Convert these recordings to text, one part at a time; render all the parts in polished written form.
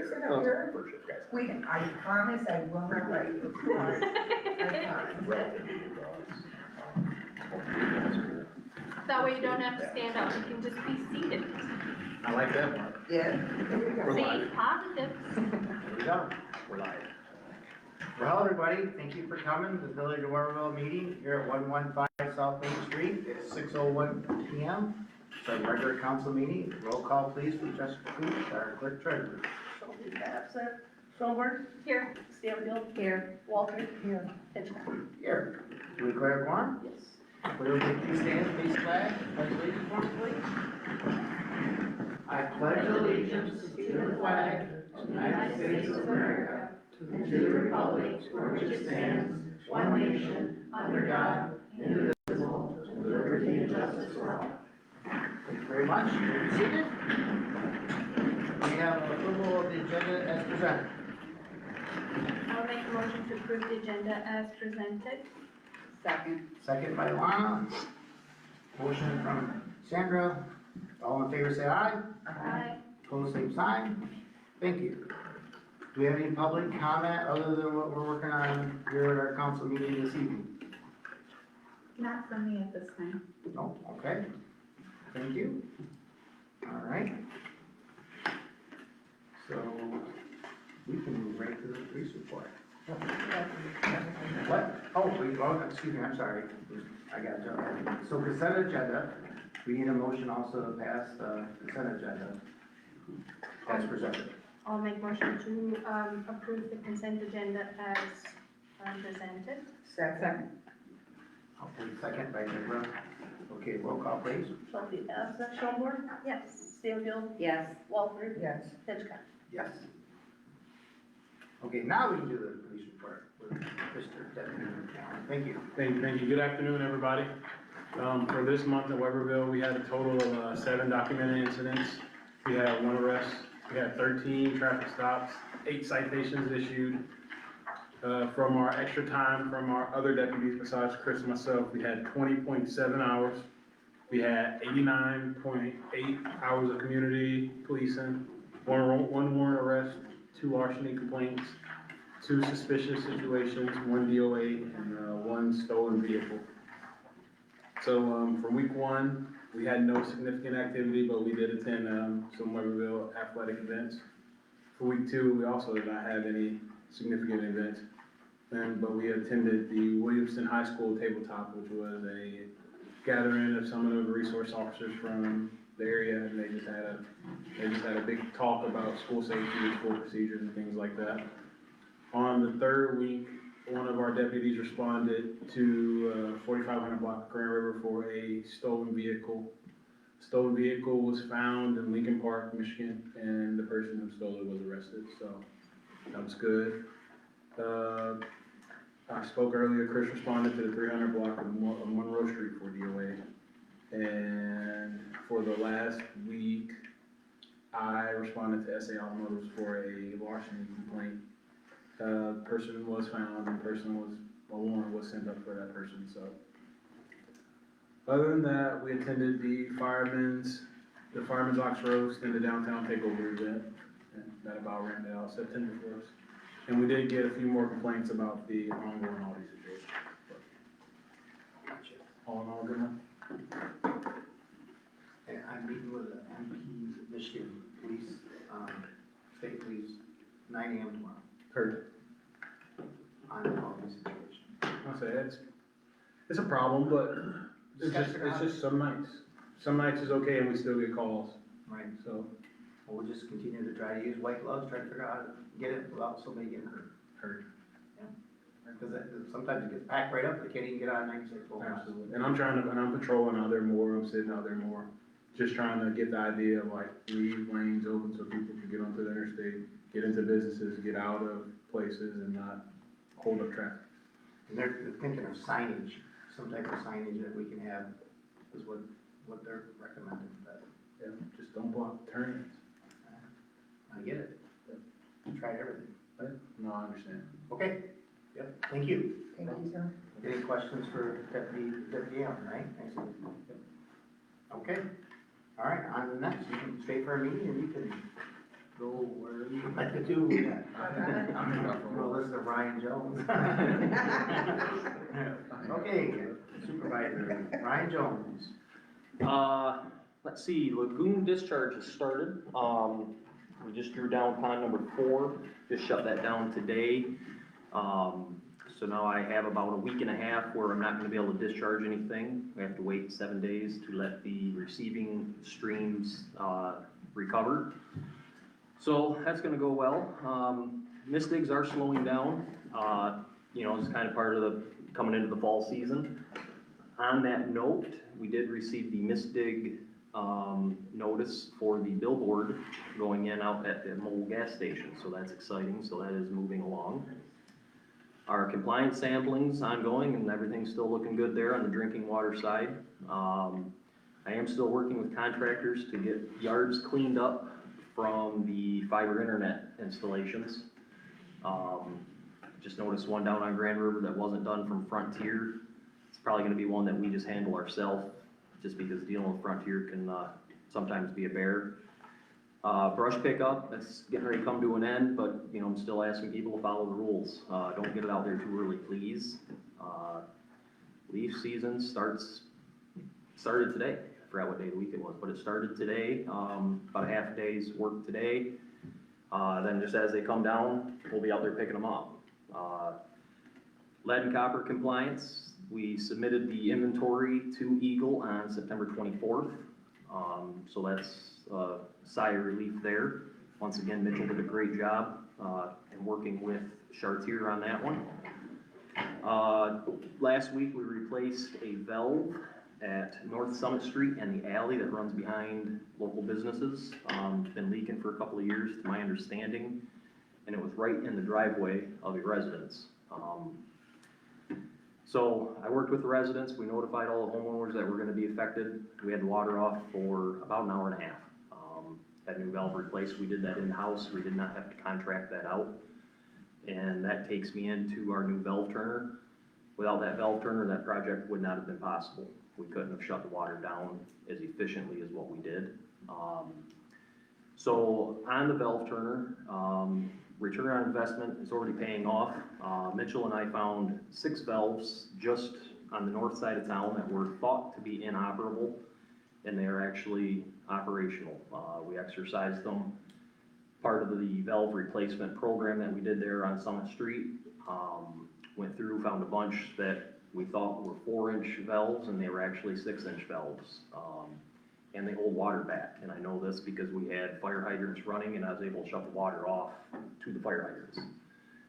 fix it Oh, up here. for sure, guys. We, I promise I will not write it. I promise. That way you don't have to stand up, you can just be seated. I like that one. Yeah. We're See, live. positive. There we go. We're live. Well, everybody, thank you for coming to the Village of Waterville meeting here at 115 South Main Street. It's 6:01 p.m. It's our regular council meeting. Roll call, please, from Jessica Cooch, our clerk treasurer. Shelby's absent. Schoenberg. Here. Stanfield. Here. Walter. Here. Hitchcock. Here. Do we declare a quorum? Yes. Will you please stand, face flag, pledge allegiance for me, please? I pledge allegiance to the flag of the United States of America and to the republic for which it stands, one nation, under God, indivisible, with liberty and justice for all. Thank you very much. You're seated. We have approval of the agenda as presented. I'll make a motion to approve the agenda as presented. Second. Second by Lana. Motion from Sandra. All in favor say aye. Aye. Pose same sign. Thank you. Do we have any public comment other than what we're working on here at our council meeting this evening? Not for me at this time. No, okay. Thank you. All right. So we can move right to the police report. What? Oh, excuse me, I'm sorry. I got you. So consent agenda, we need a motion also to pass the consent agenda as presented. I'll make motion to approve the consent agenda as presented. Second. Hopefully second by Deborah. Okay, roll call please. Shelby absent. Schoenberg. Yes. Stanfield. Yes. Walter. Yes. Hitchcock. Yes. Okay, now we can do the police report with Mr. Deputy. Thank you. Thank you. Good afternoon, everybody. For this month in Weberville, we had a total of 7 documented incidents. We had 1 arrest. We had 13 traffic stops, 8 citations issued. From our extra time from our other deputies besides Chris and myself, we had 20.7 hours. We had 89.8 hours of community policing, 1 warrant arrest, 2 larceny complaints, 2 suspicious situations, 1 DOA, and 1 stolen vehicle. So from week 1, we had no significant activity, but we did attend some Weberville athletic events. For week 2, we also did not have any significant events, but we attended the Williamston High School tabletop, which was a gathering of some of the resource officers from the area, and they just had a big talk about school safety and school procedures and things like that. On the 3rd week, one of our deputies responded to 4500 block of Grand River for a stolen vehicle. Stolen vehicle was found in Lincoln Park, Michigan, and the person who stole it was arrested, so that was good. I spoke earlier, Chris responded to the 300 block of Monroe Street for DOA. And for the last week, I responded to SA Automotives for a larceny complaint. Person was found, and a warrant was sent up for that person, so. Other than that, we attended the Fireman's Ox Roast and the Downtown Takeover event, and that about ran out September 1st. And we did get a few more complaints about the ongoing Audi situation. Gotcha. All in all, good one. And I'm meeting with the MPs of Michigan Police, State Police, 9 a.m. tomorrow Heard. on the Audi situation. I'll say it's a problem, but it's just some nights. Some nights is okay and we still get calls, Right. so. We'll just continue to try to use white gloves, try to figure out how to get it without somebody getting hurt. Heard. Because sometimes it gets packed right up, they can't even get out of 96 miles. Absolutely. And I'm patrolling out there more, I'm sitting out there more, just trying to get the idea of like leave lanes open so people can get onto the interstate, get into businesses, get out of places and not hold up traffic. And they're thinking of signage, some type of signage that we can have is what they're recommending, but Yeah, just don't block turn-ins. I get it. Tried everything. No, I understand. Okay, yep, thank you. Thank you, sir. Any questions for Deputy Allen, right? Excellent. Yep. Okay, all right, on the next, you can stay for a meeting and you can go wherever you Like the two we got. I'm gonna listen to Ryan Jones. Okay, Supervisor Ryan Jones. Let's see, lagoon discharge has started. We just drew down pond number 4, just shut that down today. So now I have about a week and a half where I'm not gonna be able to discharge anything. We have to wait 7 days to let the receiving streams, recover. So that's gonna go well. Mistigs are slowing down. You know, it's kind of part of the, coming into the fall season. On that note, we did receive the Mistig notice for the billboard going in out at the mobile gas station, so that's exciting, so that is moving along. Our compliance sampling's ongoing and everything's still looking good there on the drinking water side. I am still working with contractors to get yards cleaned up from the fiber internet installations. Just noticed one down on Grand River that wasn't done from Frontier. It's probably gonna be one that we just handle ourselves, just because dealing with Frontier can sometimes be a bear. Brush pickup, that's getting ready to come to an end, but, you know, I'm still asking people to follow the rules. Don't get it out there too early, please. Leaf season started today. I forgot what day of the week it was, but it started today. About a half a day's work today. Then just as they come down, we'll be out there picking them up. Lead and copper compliance, we submitted the inventory to Eagle on September 24th. So that's a sigh of relief there. Once again, Mitchell did a great job in working with Chartier on that one. Last week, we replaced a valve at North Summit Street and the alley that runs behind local businesses. It's been leaking for a couple of years, to my understanding, and it was right in the driveway of a residence. So I worked with the residents, we notified all the homeowners that were gonna be affected. We had the water off for about an hour and a half. That new valve replaced, we did that in-house, we did not have to contract that out. And that takes me into our new valve turner. Without that valve turner, that project would not have been possible. We couldn't have shut the water down as efficiently as what we did. So on the valve turner, return on investment is already paying off. Mitchell and I found 6 valves just on the north side of town that were thought to be inoperable, and they are actually operational. We exercised them. Part of the valve replacement program that we did there on Summit Street. Went through, found a bunch that we thought were 4-inch valves, and they were actually 6-inch valves. And they hold water back, and I know this because we had fire hydrants running and I was able to shut the water off to the fire hydrants.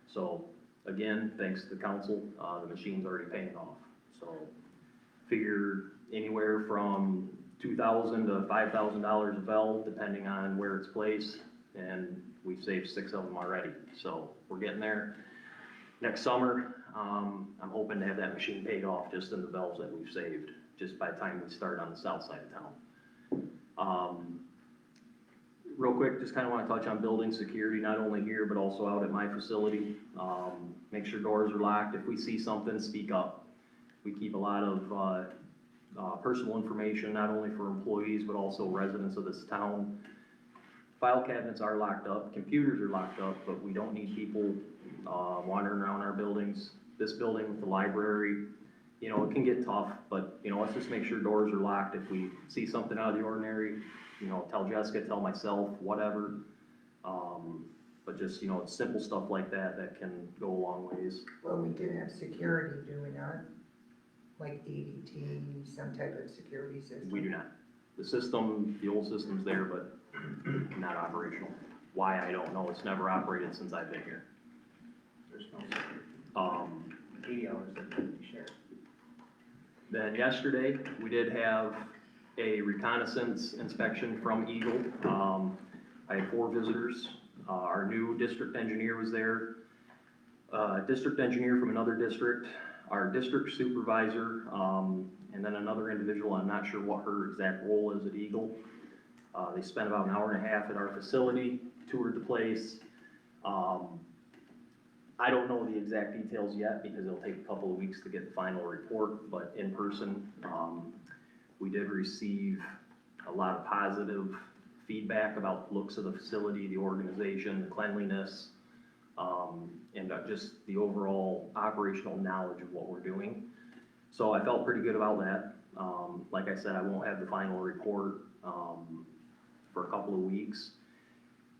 So, again, thanks to the council, the machine's already paying off. So, figure anywhere from $2,000 to $5,000 a valve, depending on where it's placed, and we've saved 6 of them already. So, we're getting there. Next summer, I'm hoping to have that machine paid off just in the valves that we've saved, just by the time we start on the south side of town. Real quick, just kind of want to touch on building security, not only here, but also out at my facility. Make sure doors are locked. If we see something, speak up. We keep a lot of personal information, not only for employees, but also residents of this town. File cabinets are locked up, computers are locked up, but we don't need people wandering around our buildings. This building with the library, you know, it can get tough, but, you know, let's just make sure doors are locked. If we see something out of the ordinary, you know, tell Jessica, tell myself, whatever. But just, you know, it's simple stuff like that that can go a long ways. Well, we do have security, do we not? Like ADT, some type of security system? We do not. The system, the old system's there, but not operational. Why, I don't know. It's never operated since I've been here. There's no 80 hours that can be shared. Then yesterday, we did have a reconnaissance inspection from Eagle. I had 4 visitors. Our new district engineer was there, district engineer from another district, our district supervisor, and then another individual. I'm not sure what her exact role is at Eagle. They spent about an hour and a half at our facility, toured the place. I don't know the exact details yet because it'll take a couple of weeks to get the final report, but in person, we did receive a lot of positive feedback about the looks of the facility, the organization, the cleanliness, and just the overall operational knowledge of what we're doing. So I felt pretty good about that. Like I said, I won't have the final report, for a couple of weeks.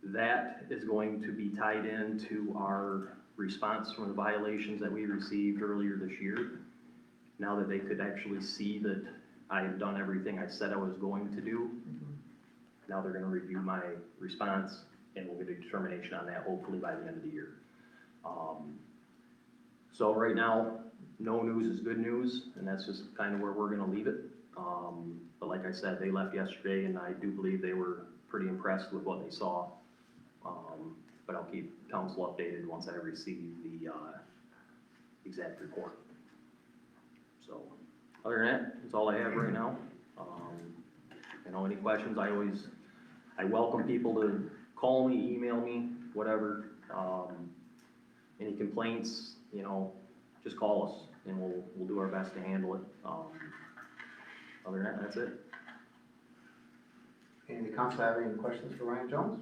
That is going to be tied into our response from the violations that we received earlier this year. Now that they could actually see that I have done everything I said I was going to do, now they're gonna review my response, and we'll get a determination on that hopefully by the end of the year. So right now, no news is good news, and that's just kind of where we're gonna leave it. But like I said, they left yesterday, and I do believe they were pretty impressed with what they saw. But I'll keep council updated once I receive the, exact report. So, other than that, that's all I have right now. You know, any questions, I welcome people to call me, email me, whatever. Any complaints, you know, just call us, and we'll do our best to handle it. Other than that, that's it. Any of the council have any questions for Ryan Jones?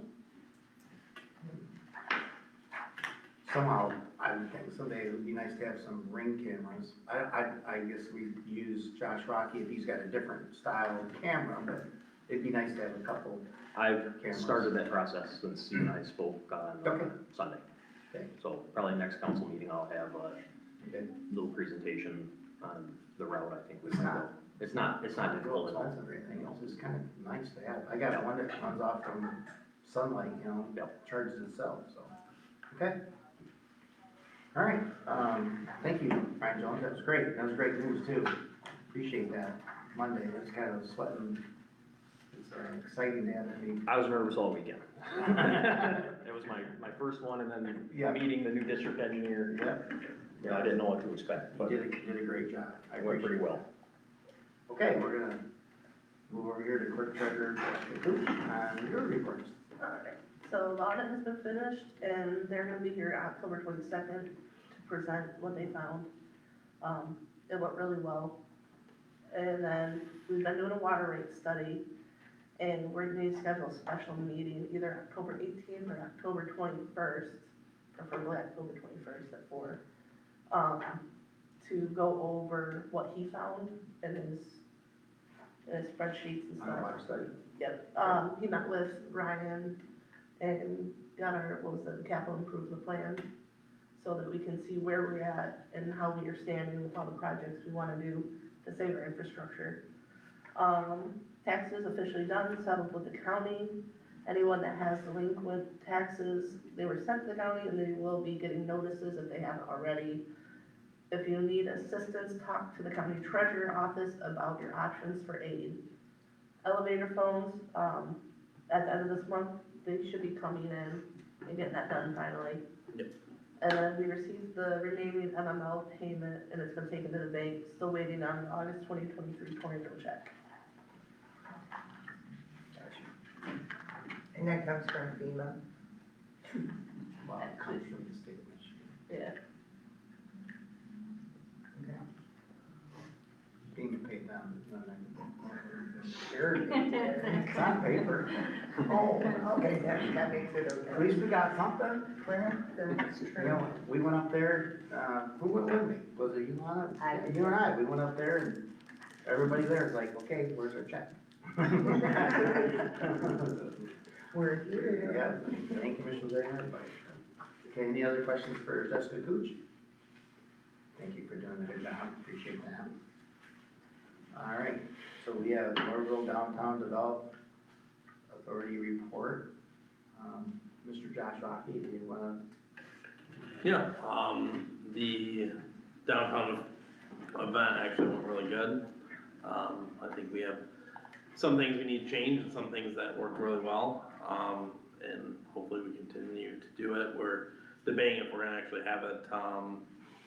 Somehow, I would think someday it would be nice to have some ring cameras. I guess we use Josh Rocky if he's got a different style of camera, but it'd be nice to have a couple. I've Cameras. started that process since you and I spoke on Okay. Sunday. Okay. So probably next council meeting, I'll have a Okay. little presentation on the route I think we It's might not- go. It's not difficult at all. expensive or anything else, it's kind of nice to have. I got one that runs off from sunlight, you know, Yep. charges itself, so, okay. All right, thank you, Ryan Jones, that was great, that was great news too, appreciate that. Monday, that's kind of sweating, it's exciting to have it be. I was nervous all weekend. It was my first one, and then Yeah. meeting the new district engineer. Yep. Yeah, I didn't know what to expect, but You it did a great job. I went appreciate pretty it. well. Okay, we're gonna move over here to clerk treasurer, Jessica Cooch, on your reports. Alright, so the audit has been finished, and they're gonna be here October 22nd to present what they found. It went really well. And then we've been doing a water rate study, and we're going to schedule a special meeting either October 18th or October 21st, preferably October 21st at 4, to go over what he found in his spreadsheets and On the stuff. water study. Yep, he met with Ryan and got our, what was it, capital improvement plan, so that we can see where we're at and how we are standing with all the projects we wanna do to save our infrastructure. Taxes officially done, settled with the county. Anyone that has delinquent taxes, they were sent to the county and they will be getting notices if they haven't already. If you need assistance, talk to the county treasurer office about your options for aid. Elevator phones, at the end of this month, they should be coming in and getting that done finally. Yep. And then we received the remaining MML payment and it's been taken to the bank, still waiting on the August 2023 tornado check. And that comes from FEMA. Well, it comes from the state of Michigan. Yeah. Okay. Being paid down, sure, it's on paper. Oh, okay, that makes it At okay. least we got something. Well, that's You true. know, we went up there, who went with me? Was it you, Lana? I did. You and I, we went up there and everybody there is like, okay, where's our check? We're here. Yeah, thank you, Commissioner Zager, everybody. Okay, any other questions for Jessica Cooch? Thank you for doing a good job, appreciate that. All right, so we have Norville Downtown Develop Authority report. Mr. Josh Rocky, do you wanna? Yeah, the downtown event actually went really good. I think we have some things we need to change and some things that worked really well. And hopefully we continue to do it. We're debating if we're gonna actually have it,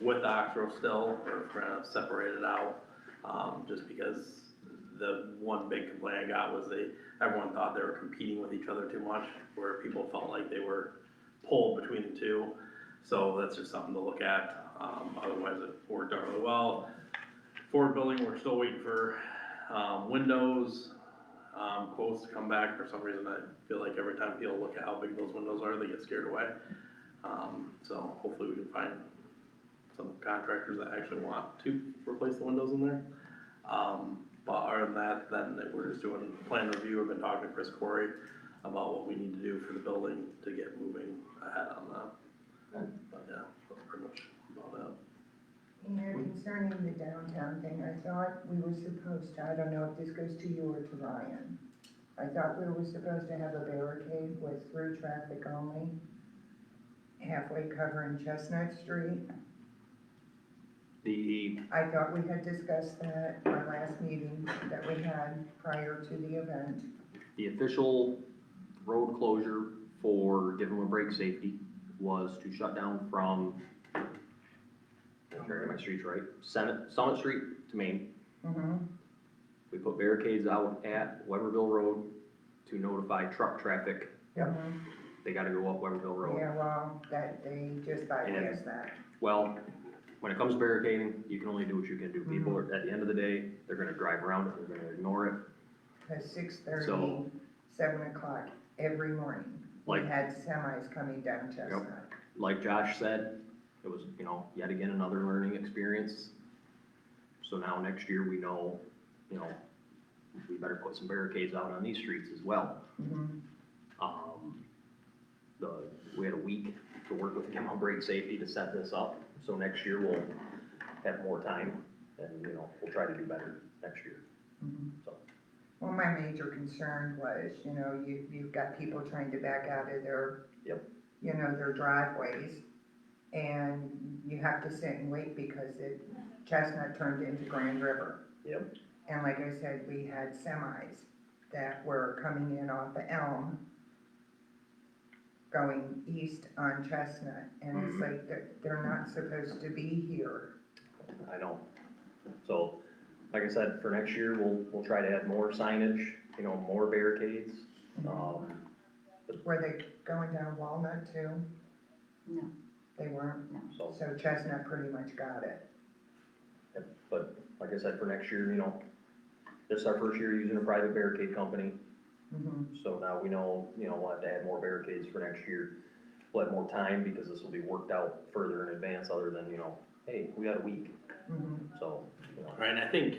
with Oxrow still, or if we're gonna separate it out. Just because the one big complaint I got was everyone thought they were competing with each other too much, where people felt like they were pulled between the two. So that's just something to look at. Otherwise it worked out really well. Ford building, we're still waiting for, windows. quotes to come back. For some reason, I feel like every time people look at how big those windows are, they get scared away. So hopefully we can find some contractors that actually want to replace the windows in there. But other than that, then we're just doing plan review. I've been talking to Chris Corey about what we need to do for the building to get moving ahead on that. But yeah, that's pretty much about it. And concerning the downtown thing, I thought we were supposed to, I don't know if this goes to you or to Ryan. I thought we were supposed to have a barricade with through traffic only, halfway covering Chestnut Street. The, I thought we had discussed that our last meeting that we had prior to the event. the official road closure for Give 'em a Break Safety was to shut down from, I'm trying to get my streets right, Summit Street to Main. Mm-hmm. We put barricades out at Weberville Road to notify truck traffic, they gotta go up Weberville Road. Yeah, well, that, they just bypassed that. Well, when it comes to barricading, you can only do what you can do. People are, at the end of the day, they're gonna drive around it, they're gonna ignore it. At 6:30, So- 7 o'clock every morning, we Like- had semis coming down Chestnut. Like Josh said, it was, yet again, another learning experience. So now next year, we know, we better put some barricades out on these streets as well. Mhm. We had a week to work with Give 'em a Break Safety to set this up, so next year we'll have more time, and, we'll try to do better next year, Mhm. so. Well, my major concern was, you've got people trying to back out of their, Yep. their driveways, and you have to sit and wait because Chestnut turned into Grand River. Yep. And like I said, we had semis that were coming in off of Elm, going east on Chestnut, and it's like, they're not supposed to be here. I know. So, like I said, for next year, we'll try to add more signage, more barricades. Were they going down Walnut too? No. They weren't? So, So Chestnut pretty much got it. but like I said, for next year, this is our first year using a private barricade company. Mhm. So now we know, we'll have to add more barricades for next year. We'll have more time because this will be worked out further in advance other than, hey, we got a week, Mhm. so, Right, and I think,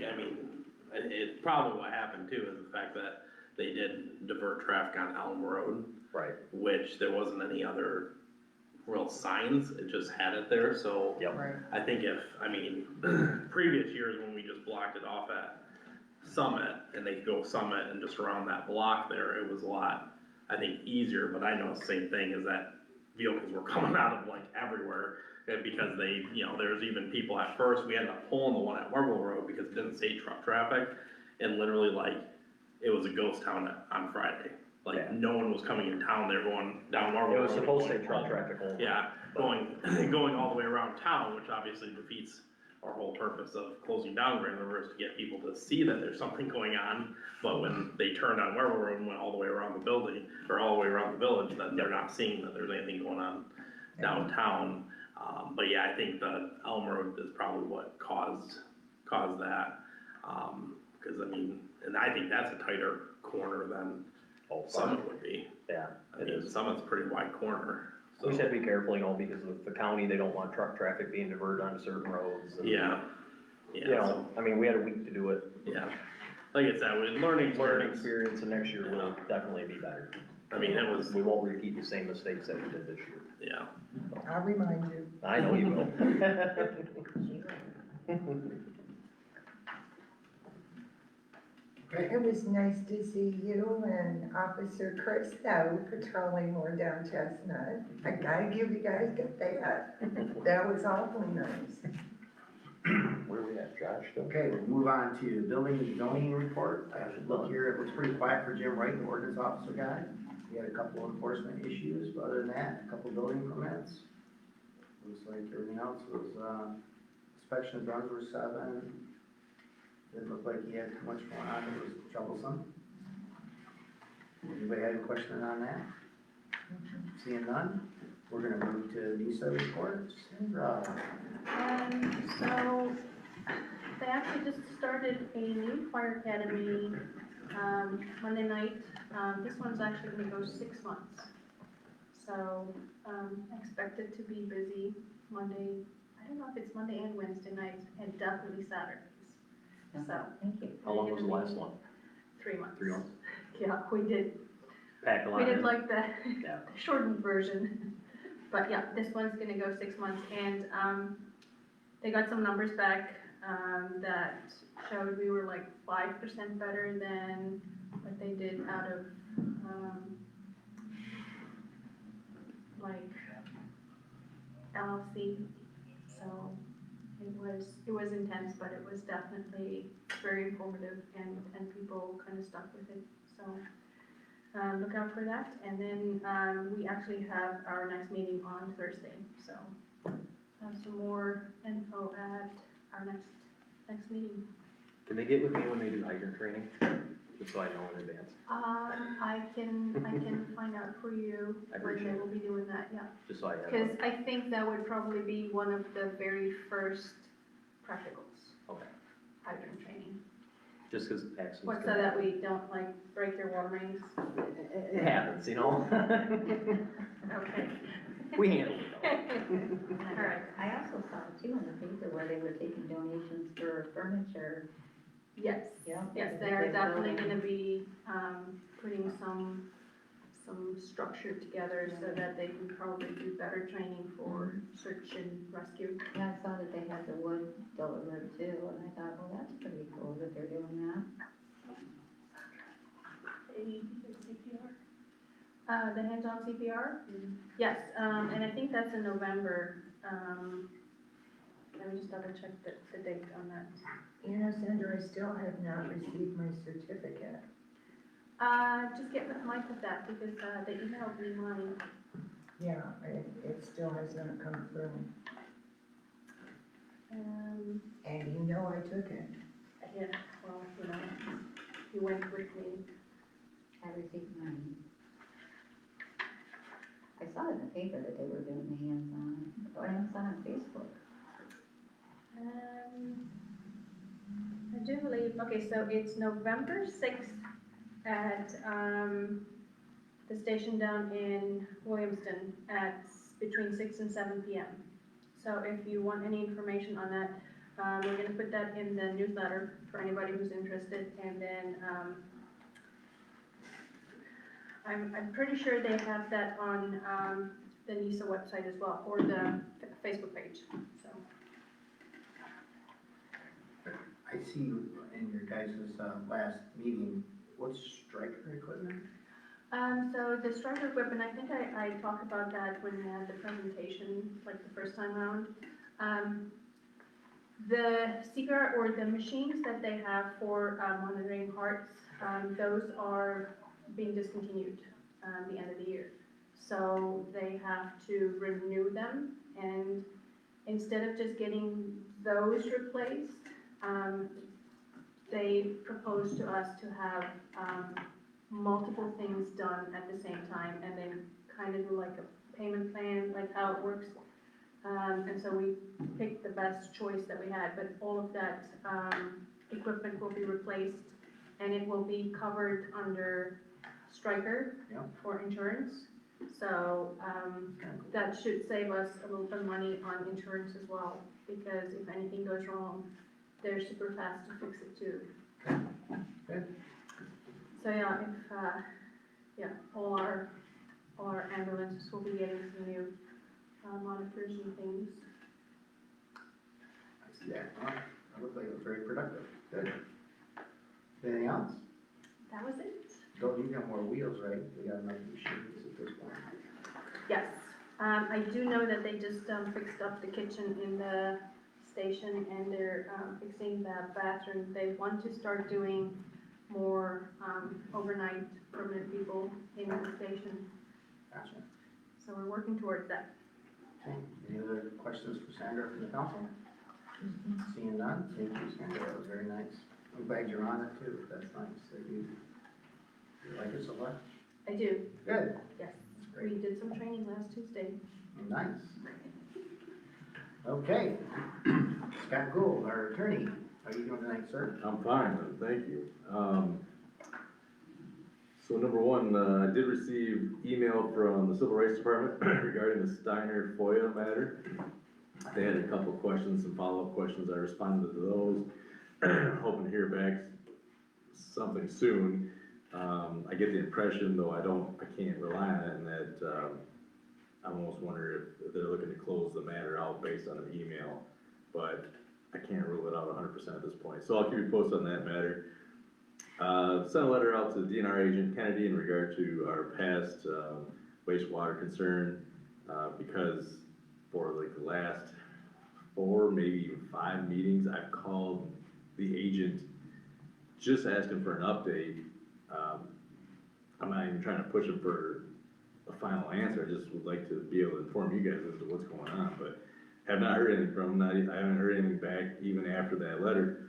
it's probably what happened too, is the fact that they did divert traffic on Elm Road, right, which there wasn't any other real signs, it just had it there, so. yep, Right. I think previous years when we just blocked it off at Summit, and they could go Summit and just around that block there, it was a lot, I think, easier, but I know the same thing, is that vehicles were coming out of like everywhere, because they, there was even people at first, we ended up pulling the one at Weberville Road because it didn't say truck traffic, and literally like, it was a ghost town on Friday. Like, Yeah. no one was coming in town, they were going down Weberville Road. it was supposed to going say truck home. traffic only. Yeah, going all the way around town, which obviously defeats our whole purpose of closing down Grand River, is to get people to see that there's something going on. But when they turned on Weberville Road and went all the way around the building, or all the way around the village, then they're not seeing that there's anything going on downtown. But yeah, I think the Elm Road is probably what caused that. Cause and I think that's a tighter corner than Oh, Summit would be. yeah, it is. Summit's a pretty wide corner, so. We just have to be careful, because with the county, they don't want truck traffic being diverted onto certain roads. And, Yeah, yeah, we had a week to do it. yeah. Like I said, with learning Learning experience, experience, and next year will definitely be better. it was, We won't repeat the same mistakes that we did this year. yeah. I'll remind you. I know you will. It was nice to see you and Officer Chris though patrolling more down Chestnut. I gotta give you guys that. That was awfully nice. Where we at, Josh? Okay, we'll move on to building and zoning report. As you look here, it looks pretty quiet for Jim Wright, the ordinance officer guy. We had a couple of enforcement issues, but other than that, a couple building permits. Looks like everything else was, inspections runs were 7. Didn't look like he had too much going on, it was troublesome. Anybody have any question on that? Seeing none, we're gonna move to NISA report. Sandra. So, they actually just started a new fire academy, Monday night, this one's actually gonna go 6 months. So, expect it to be busy Monday, I don't know if it's Monday and Wednesday nights, and definitely Saturdays. So, Thank you. How long was the last one? 3 months. 3 months? Yeah, we did Packed a lot We did in. like the Yeah. shortened version. But yeah, this one's gonna go 6 months, and, they got some numbers back, that showed we were like 5% better than what they did out of, like LLC. So it was intense, but it was definitely very informative, and people kind of stuck with it, so. Look out for that, and then, we actually have our next meeting on Thursday, so have some more info at our next meeting. Can they get with me when they do hydrant training? Just so I know in advance, I can find out for you I when appreciate they it. will be doing that, yeah. just so I have. Because I think that would probably be one of the very first practicals, Okay, hydrant training. just because Paxton's. What, so that we don't like break their water mains? It happens, you know? Okay. We handle it though. All right. I also saw too in the paper where they were taking donations for furniture. Yes, Yeah. yes, they're definitely gonna be, putting some structure together so that they can probably do better training for search and rescue. Yeah, I saw that they had the wood delivered too, and I thought, well, that's pretty cool that they're doing that. The hands-on CPR? Yes, and I think that's in November, let me just double check the date on that. You know, Sandra, I still have not received my certificate. Just get with Mike with that, because, they emailed me mine. Yeah, it still has not come through. And you know I took it. Yeah, well, you know, he went with me. I received mine. I saw it in the paper that they were doing the hands-on, or I saw it on Facebook. I do believe, okay, so it's November 6th at, the station down in Williamston at between 6 and 7 p.m. So if you want any information on that, we're gonna put that in the newsletter for anybody who's interested, and then, I'm pretty sure they have that on, the NISA website as well, or the Facebook page, so. I see in your guys' last meeting, what's striker equipment? So the striker equipment, I think I talked about that when we had the presentation, like the first time around. The CPR, or the machines that they have for monitoring hearts, those are being discontinued the end of the year. So they have to renew them, and instead of just getting those replaced, they proposed to us to have multiple things done at the same time, and then kind of do like a payment plan, like how it works. And so we picked the best choice that we had, but all of that equipment will be replaced, and it will be covered under Stryker Yeah. for insurance. So that should save us a little bit of money on insurance as well, because if anything goes wrong, they're super fast to fix it too. Good. So yeah, if, all our ambulances will be getting some new monitors and things. I see that. Well, that looked like it was very productive. Good. Anything else? That was it. Don't need no more wheels, right? We got enough machines at this point. Yes, I do know that they just fixed up the kitchen in the station, and they're fixing the bathroom. They want to start doing more overnight permanent people in the station, Gotcha. so we're working towards that. Okay. Any other questions for Sandra from the council? Seeing none, thank you, Sandra. That was very nice. I'm glad you're on it too. That's nice that you like it so much. I do, Good. yes. That's great. We did some training last Tuesday. Nice. Okay. Scott Gould, our attorney. How are you doing tonight, sir? I'm fine, thank you. So number one, I did receive email from the Civil Rights Department regarding the Steiner FOIA matter. They had a couple of questions, some follow-up questions, I responded to those, hoping to hear back something soon. I get the impression, though I can't rely on it, and that, I almost wonder if they're looking to close the matter out based on an email, but I can't rule it out 100% at this point, so I'll keep you posted on that matter. Sent a letter out to the DNR agent Kennedy in regard to our past wastewater concern, because for like the last 4, maybe even 5 meetings, I've called the agent just asking for an update. I'm not even trying to push him for a final answer, I just would like to be able to inform you guys as to what's going on, but have not heard anything from him, I haven't heard anything back even after that letter.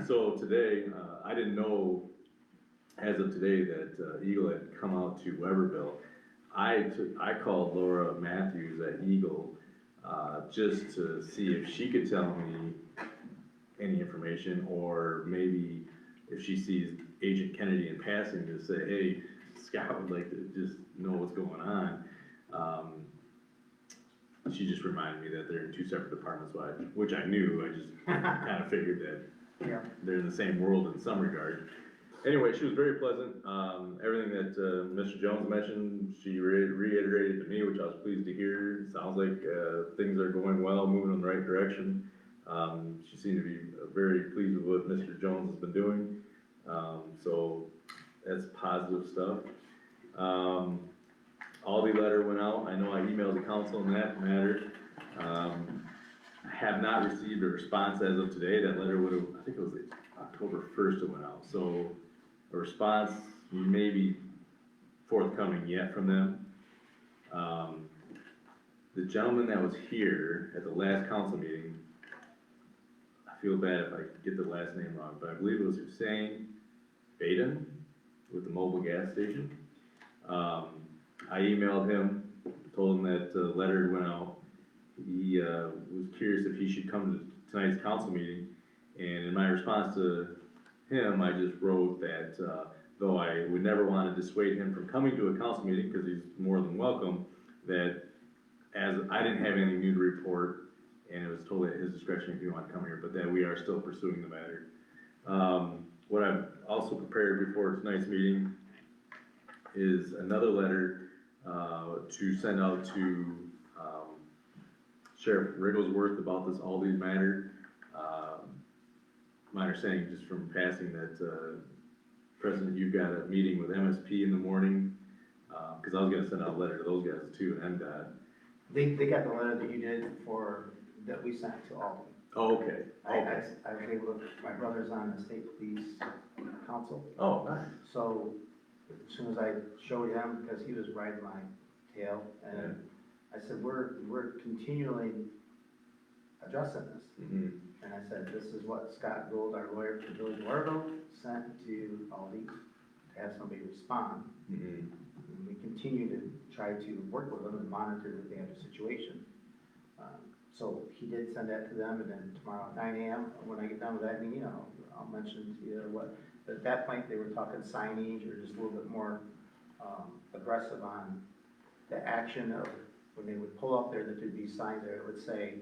So today, I didn't know as of today that Eagle had come out to Weberville. I called Laura Matthews at Eagle, just to see if she could tell me any information, or maybe if she sees Agent Kennedy in passing, to say, hey, Scott would like to just know what's going on. She just reminded me that they're in 2 separate departments, which I knew, I just kind of figured that they're in the same world in some regard. Anyway, she was very pleasant. Everything that Mr. Jones mentioned, she reiterated to me, which I was pleased to hear. It sounds like things are going well, moving in the right direction. She seemed to be very pleased with what Mr. Jones has been doing. So that's positive stuff. Aldi letter went out. I know I emailed the council on that matter. I have not received a response as of today. That letter would have, I think it was October 1st it went out. So a response may be forthcoming yet from them. The gentleman that was here at the last council meeting, I feel bad if I get the last name wrong, but I believe it was Hussein Baden with the mobile gas station. I emailed him, told him that the letter went out. He was curious if he should come to tonight's council meeting, and in my response to him, I just wrote that though I would never want to dissuade him from coming to a council meeting, because he's more than welcome, that as I didn't have anything new to report, and it was totally at his discretion if he wanted to come here, but that we are still pursuing the matter. What I've also prepared before tonight's meeting is another letter to send out to Sheriff Rigglesworth about this Aldi matter. My understanding, just from passing, that President, you've got a meeting with MSP in the morning, because I was gonna send out a letter to those guys too, and MDOT. They got the letter that you did that we sent to all. Oh, okay. I was able to, my brother's on the state police council, Oh, nice. so as soon as I showed him, because he was riding my tail, and I said, we're continually addressing this. Mm-hmm. And I said, this is what Scott Gould, our lawyer for Village of Warville, sent to Aldi to have somebody respond. Mm-hmm. And we continue to try to work with them and monitor that they have a situation. So he did send that to them, and then tomorrow at 9 a.m., when I get done with that meeting, I'll mention to you what, at that point, they were talking signage or just a little bit more aggressive on the action of, when they would pull up there, that there'd be signs there that would say,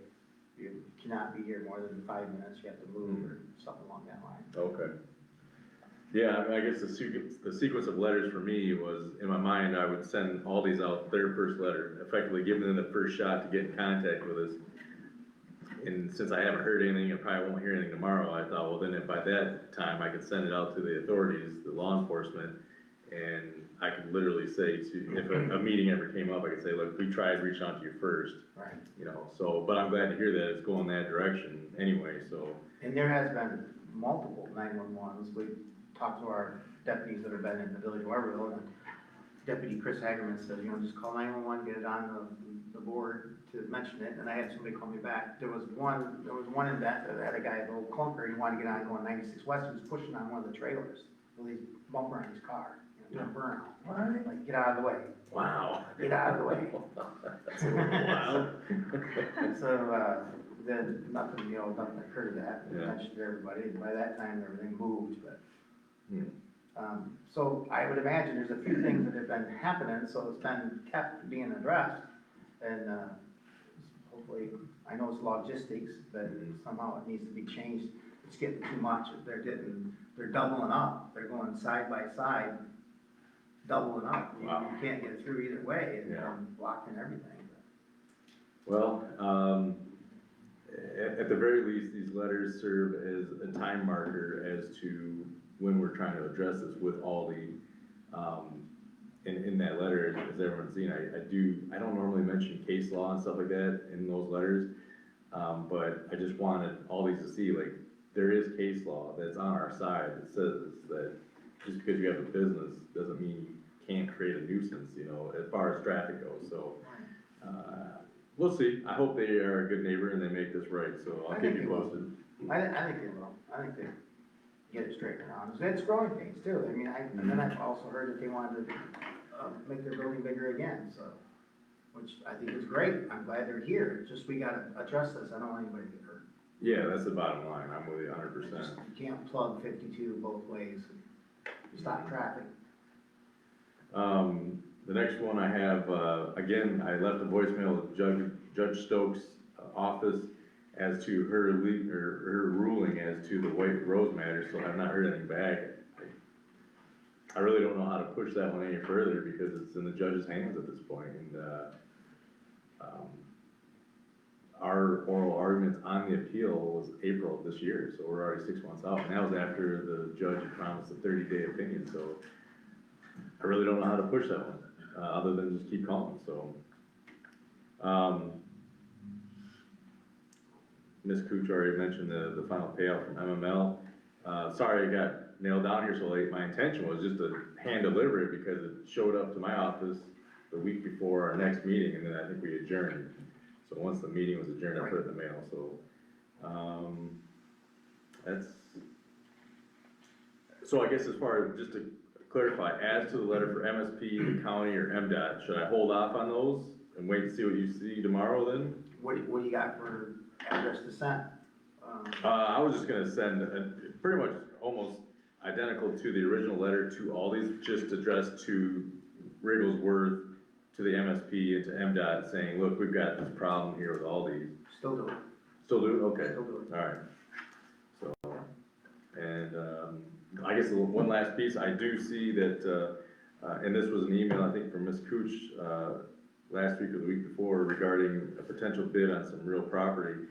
you cannot be here more than 5 minutes, you have to move, or something along that line. Okay. Yeah, I guess the sequence of letters for me was, in my mind, I would send all these out their first letter, effectively giving them the first shot to get in contact with us. And since I haven't heard anything, and probably won't hear anything tomorrow, I thought, well, then if by that time I could send it out to the authorities, the law enforcement, and I could literally say to, if a meeting ever came up, I could say, look, we tried reaching out to you first. Right. So, but I'm glad to hear that it's going that direction anyway, so. And there has been multiple 911s. We talked to our deputies that have been in the Village of Warville, and Deputy Chris Hagerman said, just call 911, get it on the board to mention it, and I had somebody call me back. There was one event that had a guy, an old clunker, he wanted to get on going 96 West, he was pushing on one of the trailers with his bumper on his car, doing a burnout. What? Like, get out of the way. Wow. Get out of the way. That's a little wild. So, then nothing occurred to that. We Yeah. mentioned to everybody, and by that time, everything moved, but, So I would imagine there's a few things that have been happening, so it's been kept being addressed. And, hopefully, I know it's logistics, but somehow it needs to be changed. It's getting too much. They're doubling up. They're going side by side, doubling up. You Wow. can't get through either way, and Yeah. blocking everything. Well, at the very least, these letters serve as a time marker as to when we're trying to address this with Aldi. In that letter, as everyone's seen, I don't normally mention case law and stuff like that in those letters. But I just wanted Aldi's to see, like, there is case law that's on our side that says that just because you have a business doesn't mean you can't create a nuisance, you know, as far as traffic goes, so. We'll see. I hope they are a good neighbor and they make this right, so I'll I keep think you they will. posted. I think they will. I think they get it straightened out. It's growing pains too. I mean, and then I've also heard that they wanted to, make their building bigger again, so, which I think is great. I'm glad they're here. It's just we gotta address this. I don't want anybody to get hurt. Yeah, that's the bottom line. I'm with you 100%. You can't plug 52 both ways and stop traffic. The next one I have, again, I left a voicemail with Judge Stokes' office as to her ruling as to the White Rose matter, so I've not heard anything back. I really don't know how to push that one any further because it's in the judge's hands at this point, and, our oral arguments on the appeal was April of this year, so we're already 6 months out, and that was after the judge had promised a 30-day opinion, so I really don't know how to push that one, other than just keep calling, so. Ms. Cooch already mentioned the final payout from MML. Sorry it got nailed down here so late. My intention was just to hand deliver it because it showed up to my office the week before our next meeting, and then I think we adjourned. So once the meeting was adjourned, I put it in the mail, so I guess as far as, just to clarify, as to the letter for MSP, the county, or MDOT, should I hold off on those and wait to see what you see tomorrow then? What do you got for address to send? I was just gonna send pretty much almost identical to the original letter to all these, just addressed to Wrigglesworth, to the MSP, and to MDOT, saying, look, we've got this problem here with all these. Still do it. Still do it? Okay, Still do it. alright. So, and, I guess the one last piece, I do see that, and this was an email, I think, from Ms. Cooch, last week or the week before, regarding a potential bid on some real property.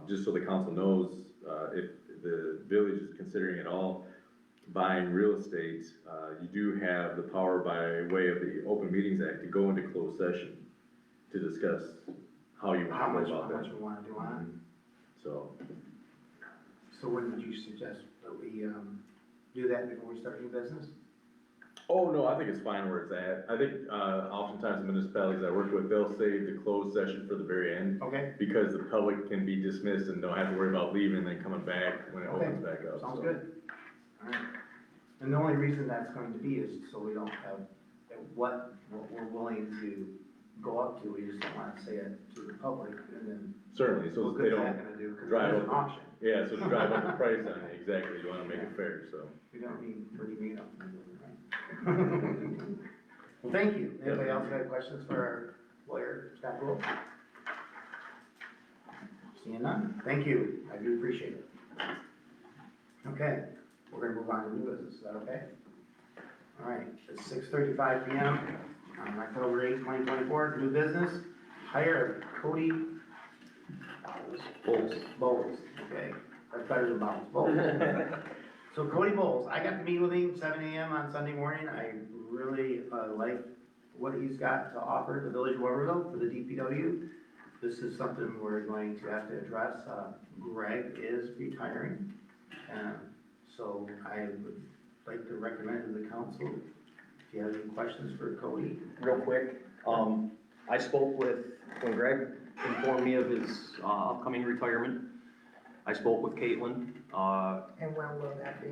Just so the council knows, if the village is considering at all buying real estate, you do have the power by way of the Open Meetings Act to go into closed session to discuss how you How want much, to go how about much that. we wanna do on So, it. So when would you suggest that we, do that before we start new business? oh, no, I think it's fine where it's at. I think, oftentimes the municipalities I work with, they'll save the closed session for the very end, Okay, because the public can be dismissed and don't have to worry about leaving and then coming back when it Okay. opens back up. sounds so. good. All right. And the only reason that's going to be is so we don't have, what we're willing to go up to, we just don't wanna say it to the public, and then Certainly, so what they good's don't, that gonna do? 'Cause drive there's an up. auction. yeah, so to drive up the price on it, exactly, you wanna make it fair, so. We don't need pretty meat up. Well, thank you. Anybody else got questions for our lawyer, Scott Gould? Seeing none, thank you, I do appreciate it. Okay, we're gonna move on to new business, is that okay? All right, it's 6:35 PM on October 8th, 2024, new business, hire Cody Bowles, okay, that's better than Bowles. So Cody Bowles, I got to meet with him 7 AM on Sunday morning. I really like what he's got to offer the village of Weberville for the DPW. This is something we're going to have to address. Greg is retiring. So I would like to recommend to the council, if you have any questions for Cody. Real quick, I spoke with, when Greg informed me of his upcoming retirement, I spoke with Caitlin. And when will that be?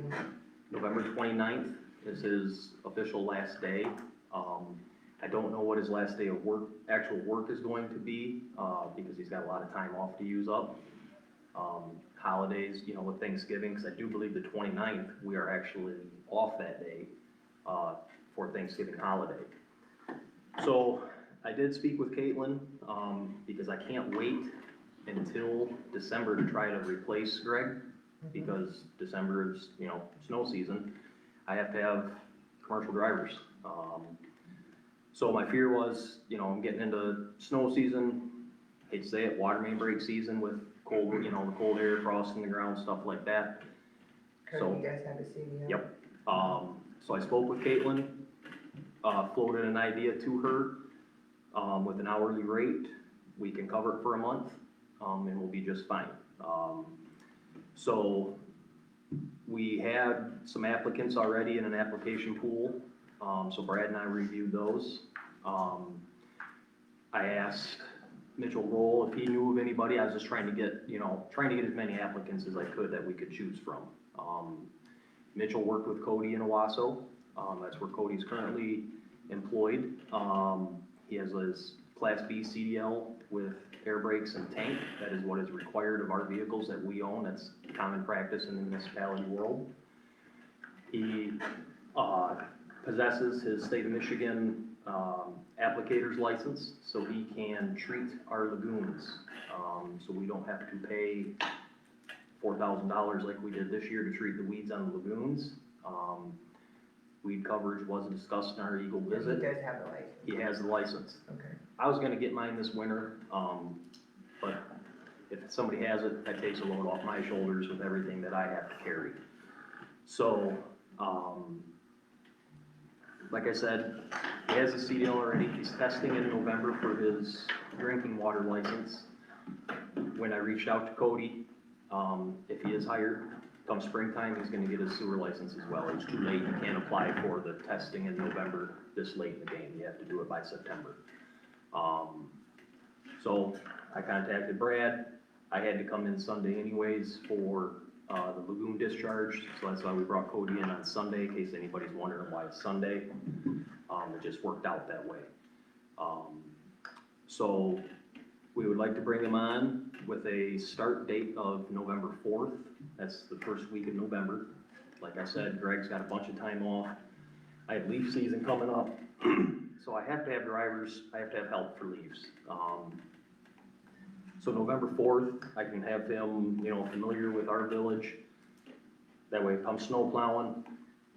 November 29th is his official last day. I don't know what his last day of work, actual work is going to be, because he's got a lot of time off to use up. Holidays, you know, with Thanksgiving, because I do believe the 29th, we are actually off that day, for Thanksgiving holiday. So I did speak with Caitlin, because I can't wait until December to try to replace Greg, because December is, you know, snow season. I have to have commercial drivers. So my fear was, you know, I'm getting into snow season, hate to say it, water main break season with cold, you know, the cold air frosting the ground, stuff like that. Cody does have a CDL. Yep. So I spoke with Caitlin, floated an idea to her, with an hourly rate. We can cover it for a month, and we'll be just fine. So we had some applicants already in an application pool. So Brad and I reviewed those. I asked Mitchell Roll if he knew of anybody. I was just trying to get, you know, as many applicants as I could that we could choose from. Mitchell worked with Cody in Owasso. That's where Cody's currently employed. He has his Class B CDL with air brakes and tank. That is what is required of our vehicles that we own. That's common practice in the municipality world. He possesses his state of Michigan applicator's license, so he can treat our lagoons. So we don't have to pay $4,000 like we did this year to treat the weeds on the lagoons. Weed coverage was discussed in our Eagle visit. He does have a license. He has the license. Okay. I was gonna get mine this winter, but if somebody has it, that takes a load off my shoulders with everything that I have to carry. So, like I said, he has a CDL already. He's testing in November for his drinking water license. When I reached out to Cody, if he is hired, come springtime, he's gonna get his sewer license as well. It's too late, you can't apply for the testing in November this late in the game, you have to do it by September. So I contacted Brad, I had to come in Sunday anyways for, the lagoon discharge, so that's why we brought Cody in on Sunday, in case anybody's wondering why it's Sunday. It just worked out that way. So we would like to bring him on with a start date of November 4th. That's the first week of November. Like I said, Greg's got a bunch of time off. I have leaf season coming up, so I have to have drivers, I have to have help for leaves. So November 4th, I can have him, you know, familiar with our village. That way, come snow plowing,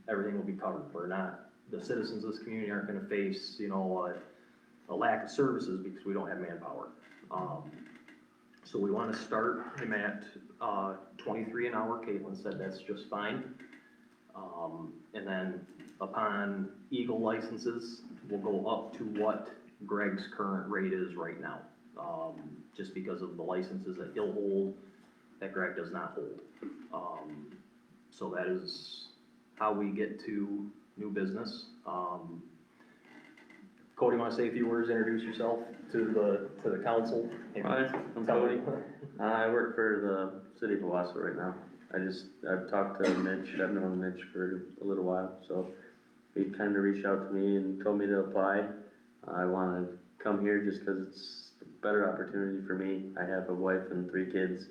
everything will be covered. We're not, the citizens of this community aren't gonna face, you know, a lack of services because we don't have manpower. So we wanna start him at, 23 an hour. Caitlin said that's just fine. And then upon Eagle licenses, we'll go up to what Greg's current rate is right now. Just because of the licenses that he'll hold, that Greg does not hold. So that is how we get to new business. Cody, wanna say a few words, introduce yourself to the council? Hi, I'm Cody. I work for the city of Owasso right now. I've talked to Mitch, I've known Mitch for a little while, so he kinda reached out to me and told me to apply. I wanna come here just cause it's a better opportunity for me. I have a wife and 3 kids,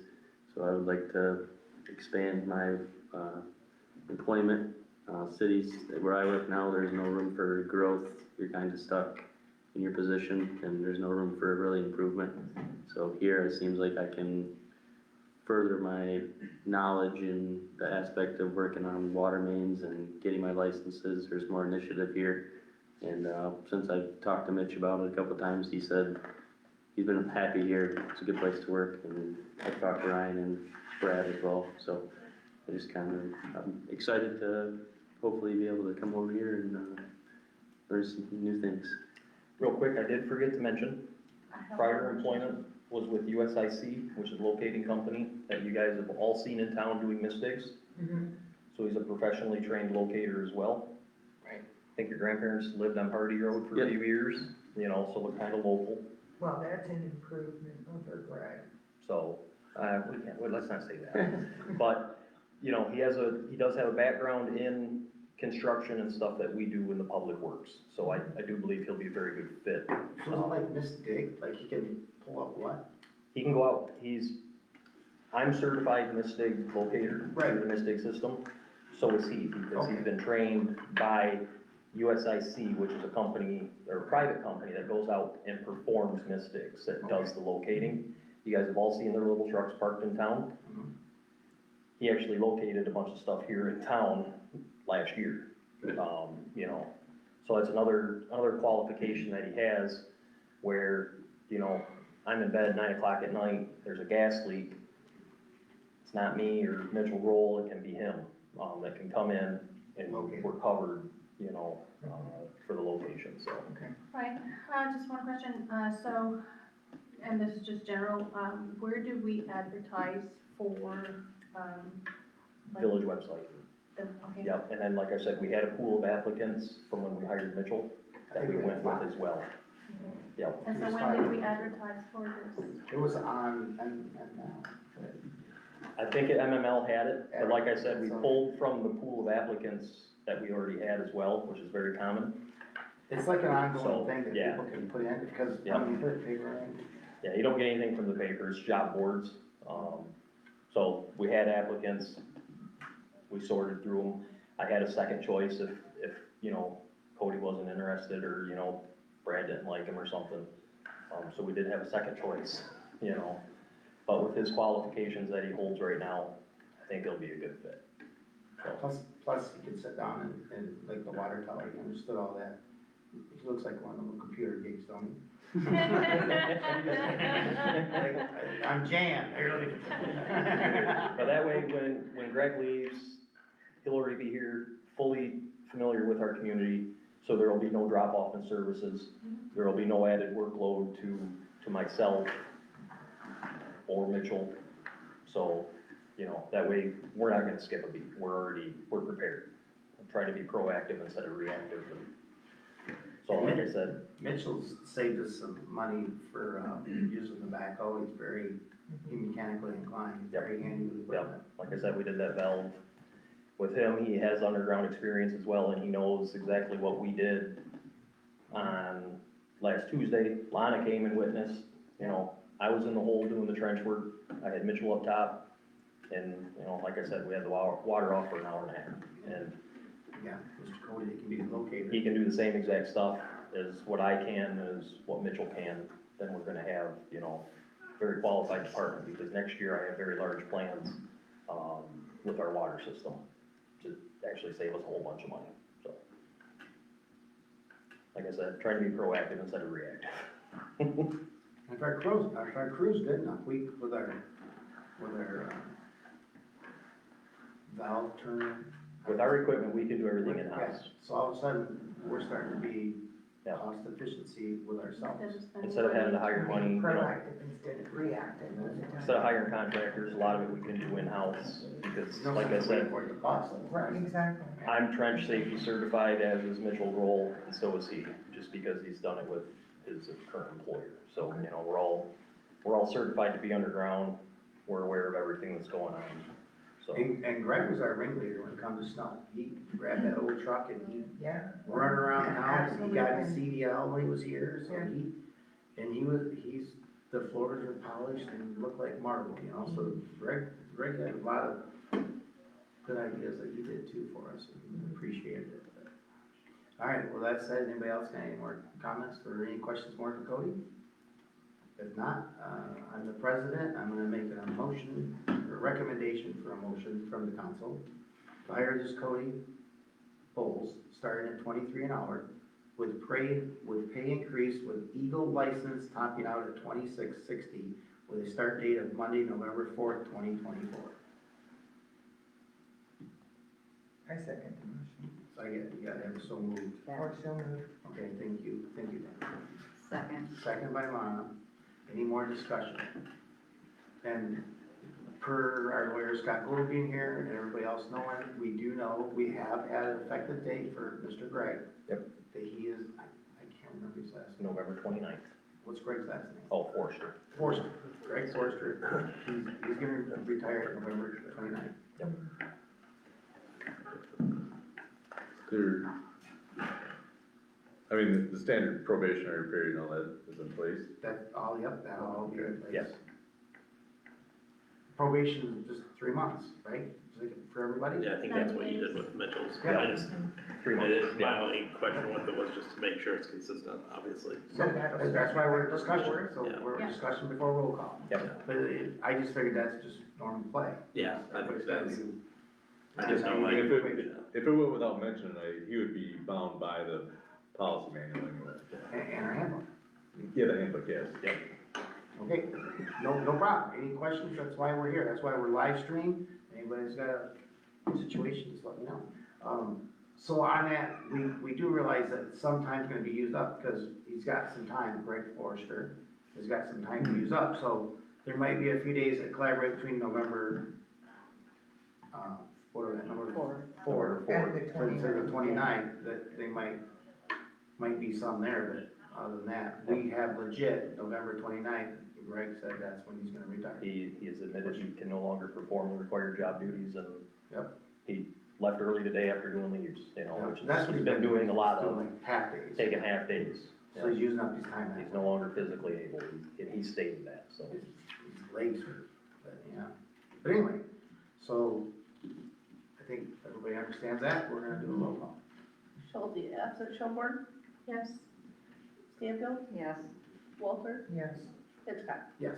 so I would like to expand my, employment. Cities where I work now, there's no room for growth. You're kinda stuck in your position and there's no room for really improvement. So here it seems like I can further my knowledge in the aspect of working on water mains and getting my licenses. There's more initiative here. And, since I've talked to Mitch about it a couple times, he said he's been happy here. It's a good place to work. And I've talked to Ryan and Brad as well. So I just I'm excited to hopefully be able to come over here and, learn some new things. Real quick, I did forget to mention, prior employment was with USIC, which is a locating company that you guys have all seen in town doing mistakes. So he's a professionally trained locator as well. Right. I think your grandparents lived on Hardy Road for a few years, you know, so we're kind of local. Well, that's an improvement over Greg. So, let's not say that. But, you know, he does have a background in construction and stuff that we do in the public works. So I do believe he'll be a very good fit. So like Miss Dig, like he can pull up what? He can go out, I'm certified Mistig locator Right. through the Mistig system. so is he, because he's been trained by USIC, which is a company, or a private company that goes out and performs Mystics, that does the locating. You guys have all seen their little trucks parked in town? Mhm. He actually located a bunch of stuff here in town last year. You know, so that's another qualification that he has, where, you know, I'm in bed 9 o'clock at night, there's a gas leak. It's not me or Mitchell Roll, it can be him, that can come in and Okay. we're covered, you know, for the location, so. Right, just one question, so, and this is just general, where do we advertise for, like, Village website, okay. yep, and then, like I said, we had a pool of applicants from when we hired Mitchell that we went with as well. Yep, And so when did we advertise for this? It was on, and now. I think MML had it, but like I said, we pulled from the pool of applicants that we already had as well, which is very common. It's like an ongoing So, thing that yeah. people can put in, because Yeah. when you put it paper in, Yeah, you don't get anything from the papers, job boards. So we had applicants, we sorted through them. I had a second choice if, you know, Cody wasn't interested, or, you know, Brad didn't like him or something. So we did have a second choice, you know. But with his qualifications that he holds right now, I think he'll be a good fit. So, plus you can sit down and like the water tower, he understood all that. He looks like one of them computer geeks, don't he? Like, I'm Jan, I really. But that way, when Greg leaves, he'll already be here, fully familiar with our community, so there will be no drop off in services. There will be no added workload to myself or Mitchell. So, you know, that way, we're not gonna skip a beat, we're prepared. I'm trying to be proactive instead of reactive. So like I said, Mitchell's saved us some money for, using the backhoe, he's very mechanically inclined, he's very handy with equipment. like I said, we did that valve. With him, he has underground experience as well, and he knows exactly what we did on last Tuesday. Lana came and witnessed, you know, I was in the hole doing the trench work, I had Mitchell up top, and, you know, like I said, we had the water off for an hour and a half. And Yeah, Mr. Cody, he can be the locator. he can do the same exact stuff as what I can, as what Mitchell can, then we're gonna have, you know, very qualified department, because next year I have very large plans, with our water system to actually save us a whole bunch of money, so. Like I said, trying to be proactive instead of reactive. If our crew's good enough, with our valve turner. With our equipment, we can do everything Yeah, in-house. so all of a sudden, we're starting to be Yeah. cost efficiency with ourselves. Instead of having to hire money, you know, Proactive instead of reactive all the time. instead of hiring contractors, a lot of it we can do in-house, because like I said, For the cost. Right, exactly. I'm trench safety certified, as is Mitchell Roll, and so is he, just because he's done it with his current employer. So, you know, we're all certified to be underground, we're aware of everything that's going on, so. And Greg was our ringleader when it comes to snow. He grabbed that old truck and he Yeah. run around the house, he got his Absolutely. CDL when he was here, so Yeah. he's, the floors are polished and look like marble, you know, so Greg had a lot of good ideas that he did too for us, and we appreciated it. All right, well, that said, anybody else got any more comments or any questions more for Cody? If not, I'm the president, I'm gonna make a motion, or recommendation for a motion from the council to hire this Cody Bowles, starting at 23 an hour, with pay increase with Eagle license topping out at 26.60, with a start date of Monday, November 4th, 2024. I second the motion. So you gotta have it so moved. Or so moved. Okay, thank you, Dan. Second. Second by Lana. Any more discussion? And per our lawyer Scott Gould being here and everybody else knowing, we do know, we have had an effective date for Mr. Greg. Yep. That he is, I can't remember his last name. November 29th. What's Greg's last name? Oh, Forrester. Forster. Greg Forster. He's gonna retire November 29th. There, I mean, the standard probationary period and all that is in place. That all, yep, that'll all be in place. Yes. probation is just 3 months, right? Is it for everybody? Yeah, I think that's what you did with Mitchell's. Yeah. I just, 3 months, my only question with it was just to make sure it's consistent, obviously. So that's why we're in discussion, so Yeah. we're in Yeah. discussion before roll call. Yep. But I just figured that's just normal play. Yeah, I think Everybody's gotta that's, do- I just don't like. If it went without mention, he would be bound by the policy manual anyway. And our handbook. Yeah, the handbook, yes. Okay, no problem. Any questions? That's why we're here. That's why we're live stream. Anybody's got a situation, just let me know. So on that, we do realize that some time's gonna be used up because he's got some time, Greg Forrester has got some time to use up. So there might be a few days that collaborate between November, what are that, number? Four. And the Instead of 29th. 29th, that they might be some there, but other than that, we have legit November 29th. Greg said that's when he's gonna retire. He has admitted he can no longer perform the required job duties, and Yep. he left early today after doing leaves, you know, which That's what he's been doing a lot Doing of, like half days. taking half days. So he's using up his time. He's no longer physically able, and he stated that, so. His legs hurt, but yeah. But anyway, so I think everybody understands that. We're gonna do a roll call. Schulte, absent Schoenborg, Yes. Stanfield, Yes. Walter, Yes. Hitchcock. Yes.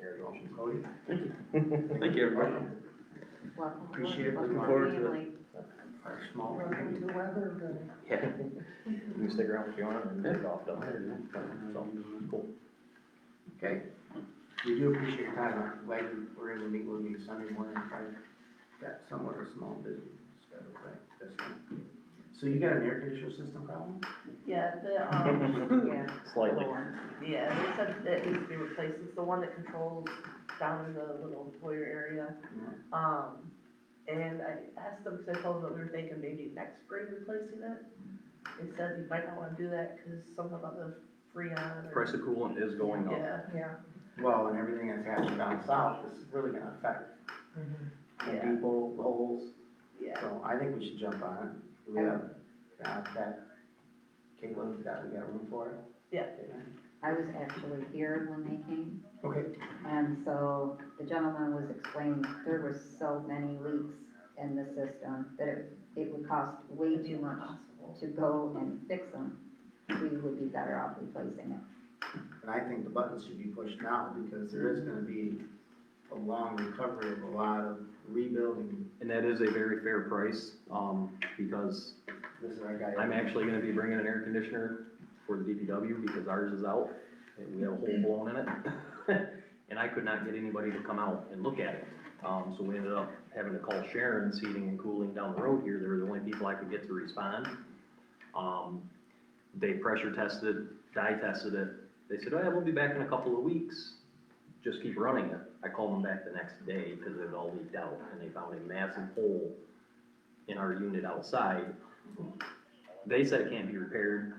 Carry motion, Cody. Thank you, everybody. Welcome. Appreciate it. Welcome Looking forward to it. family. Our small. Welcome to Weatherville. Yeah. You can stick around if you want, and take off down there, so, cool. Okay. We do appreciate your time. I'm glad you were able to meet with me Sunday morning. I got somewhat of a small business schedule, right? This one. So you got an air conditioner system problem? Yeah, Yeah. Slightly. yeah, they said that it needs to be replaced, it's the one that controls down in the little foyer area. And I asked them, cause I told them that we were thinking maybe next spring replacing it. They said you might not wanna do that, cause something about the freon or. Price of coolant is going up. Yeah, Yeah. Well, and everything that's happening down south, this is really gonna affect the Yeah. people, Lowell's. yeah. So I think we should jump on it. Do we have, that, Caitlin, we got room for it? Yeah. I was actually here when they came, Okay. and so the gentleman was explaining there were so many leaks in the system that it would cost way too much to go and fix them. We would be better off replacing it. And I think the buttons should be pushed now because there is gonna be a long recovery of a lot of rebuilding. And that is a very fair price, because This is our guy. I'm actually gonna be bringing an air conditioner for the DPW because ours is out, and we have a hole blown in it. And I could not get anybody to come out and look at it. So we ended up having to call Sharon's Heating and Cooling down the road here. They were the only people I could get to respond. They pressure tested, dye tested it. They said, oh yeah, we'll be back in a couple of weeks. Just keep running it. I called them back the next day because it had all leaked out, and they found a massive hole in our unit outside. They said it can't be repaired.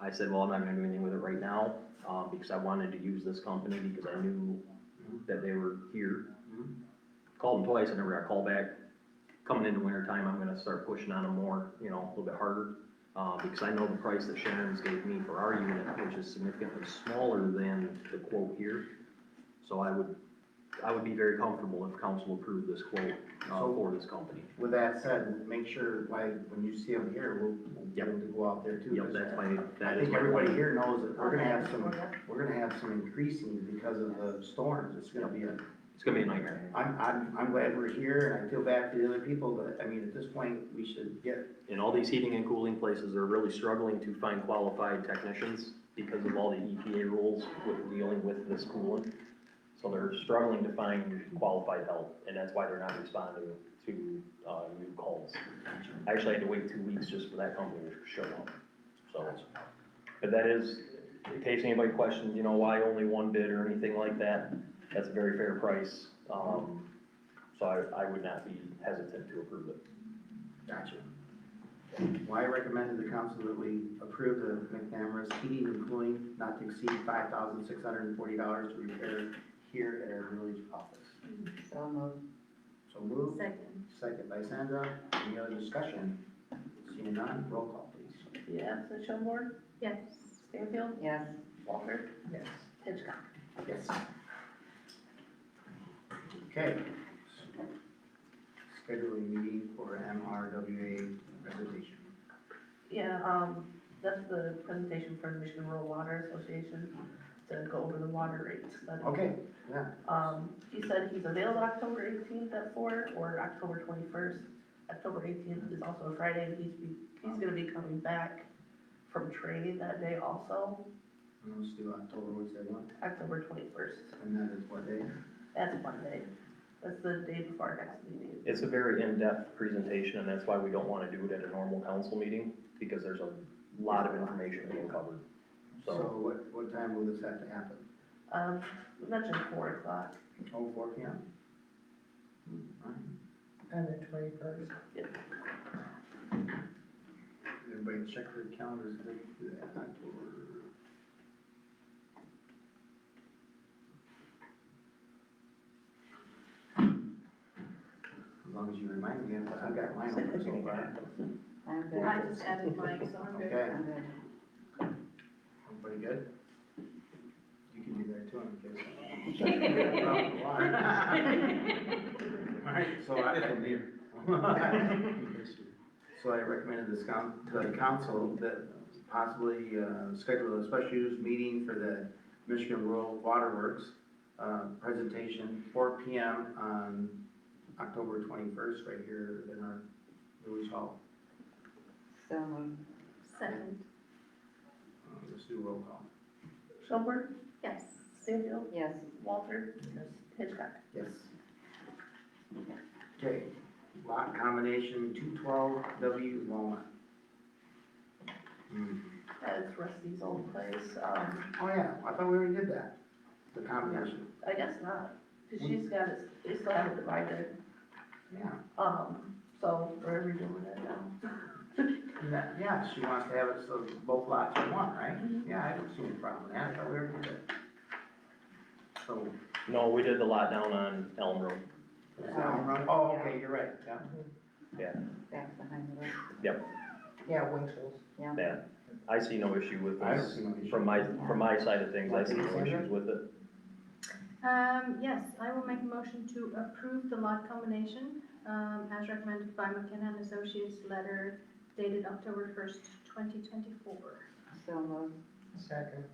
I said, well, I'm not gonna do anything with it right now, because I wanted to use this company because I knew that they were here. Called them twice, I never got a call back. Coming into winter time, I'm gonna start pushing on them more, you know, a little bit harder. Because I know the price that Sharon's gave me for our unit, which is significantly smaller than the quote here. So I would be very comfortable if council approved this quote, for this company. With that said, make sure, like, when you see them here, we'll get them to go out there too. Yep, that's my, I that is think my. everybody here knows that we're gonna have some increasing because of the storms. It's gonna be It's gonna be a nightmare. I'm glad we're here and I feel bad for the other people, but I mean, at this point, we should get. And all these heating and cooling places are really struggling to find qualified technicians because of all the EPA rules with dealing with this coolant. So they're struggling to find qualified help, and that's why they're not responding to, new calls. I actually had to wait 2 weeks just for that company to show up, so. But that is, in case anybody questions, you know, why only one bid or anything like that, that's a very fair price. So I would not be hesitant to approve it. Gotcha. Well, I recommend to the council that we approve the McNamara's heating and cooling not to exceed $5,640 to repair here at our village office. So moved. So moved. Second. Second by Sandra. Any other discussion? Seeing none, roll call please. Yeah, absent Schoenborg, Yes. Stanfield, Yes. Walter, Yes. Hitchcock. Yes. Okay. Scheduling meeting for MRWA presentation. Yeah, that's the presentation for the Michigan Rural Water Association to go over the water rates. study. Okay, yeah. He said he's available October 18th at 4 or October 21st. October 18th is also a Friday, and he's gonna be coming back from training that day also, Let's do October, what's that one? October 21st. And that is what day? That's Monday. That's the day before our next meeting. It's a very in-depth presentation, and that's why we don't wanna do it at a normal council meeting, because there's a lot of information being covered. So So, what time will this have to happen? We mentioned 4 o'clock. Oh, 4 p.m.? On the 21st. Everybody check their calendars, do that, October. As long as you remind me, I've got mine open so far. I'm good. I just added mine, so I'm good. Okay, I'm good. everybody good? You can do that too, in case. Alright, so I recommended this to the council that possibly, schedule a special use meeting for the Michigan Rural Water Works, presentation, 4 p.m. on October 21st, right here in our village hall. So moved. Second, Let's do a roll call. Schoenberg, yes. Stanfield, Yes. Walter, Hitchcock. Yes. Okay, lot combination 212W Walnut. That's Rusty's old place. Oh yeah, I thought we already did that, the combination. I guess not, because she's got it, they still have it divided. Yeah, So we're redoing it now. and that, yeah, she wants to have it so both lots are one, right? Yeah, I don't see any problem with that, I thought we already did that. So, no, we did the lot down on Elm Road. is that all right? Oh, okay, you're right, yeah. Back behind the road. Yeah, Winchell's. Yeah, I see no issue with I don't this. see no issue. From my side of things, I see no issues with it. Yes, I will make a motion to approve the lot combination, as recommended by McKenna and Associates, letter dated October 1st, 2024. So moved. Second.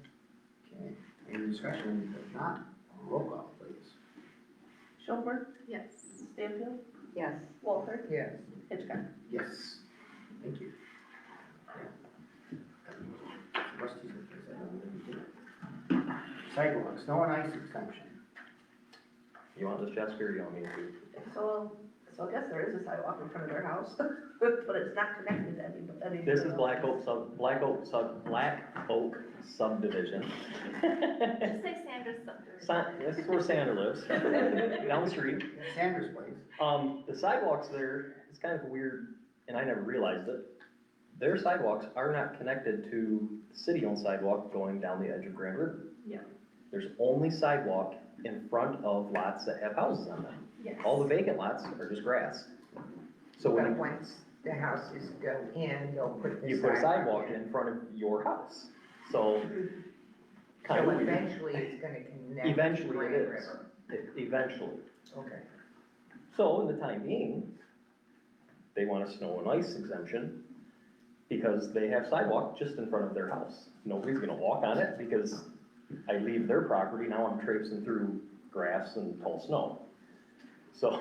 Okay, any discussion? If not, roll call, please. Schoenberg, Yes. Stanfield, Yes. Walter, Yes. Hitchcock. Yes, thank you. Rusty's in place, I don't know. Sidewalks, snow and ice exemption. You want this, Jessica, or you want me to? So I guess there is a sidewalk in front of their house, but it's not connected to any. This is Black Oak subdivision. Just say Sandra's subdivision. This is where Sandra lives, down the street. Sanders Place. The sidewalks there, it's kind of weird, and I never realized it. Their sidewalks are not connected to city-owned sidewalk going down the edge of Grand River. Yeah. There's only sidewalk in front of lots that have houses on them. Yes. All the vacant lots are just grass. So But when once the houses go in, they'll put the you put a sidewalk in front of your house, so kind So of weird. eventually it's gonna connect to Eventually Grand it is. River. Eventually. Okay. So in the time being, they want a snow and ice exemption because they have sidewalk just in front of their house. Nobody's gonna walk on it because I leave their property, now I'm traipsing through grass and tall snow. So,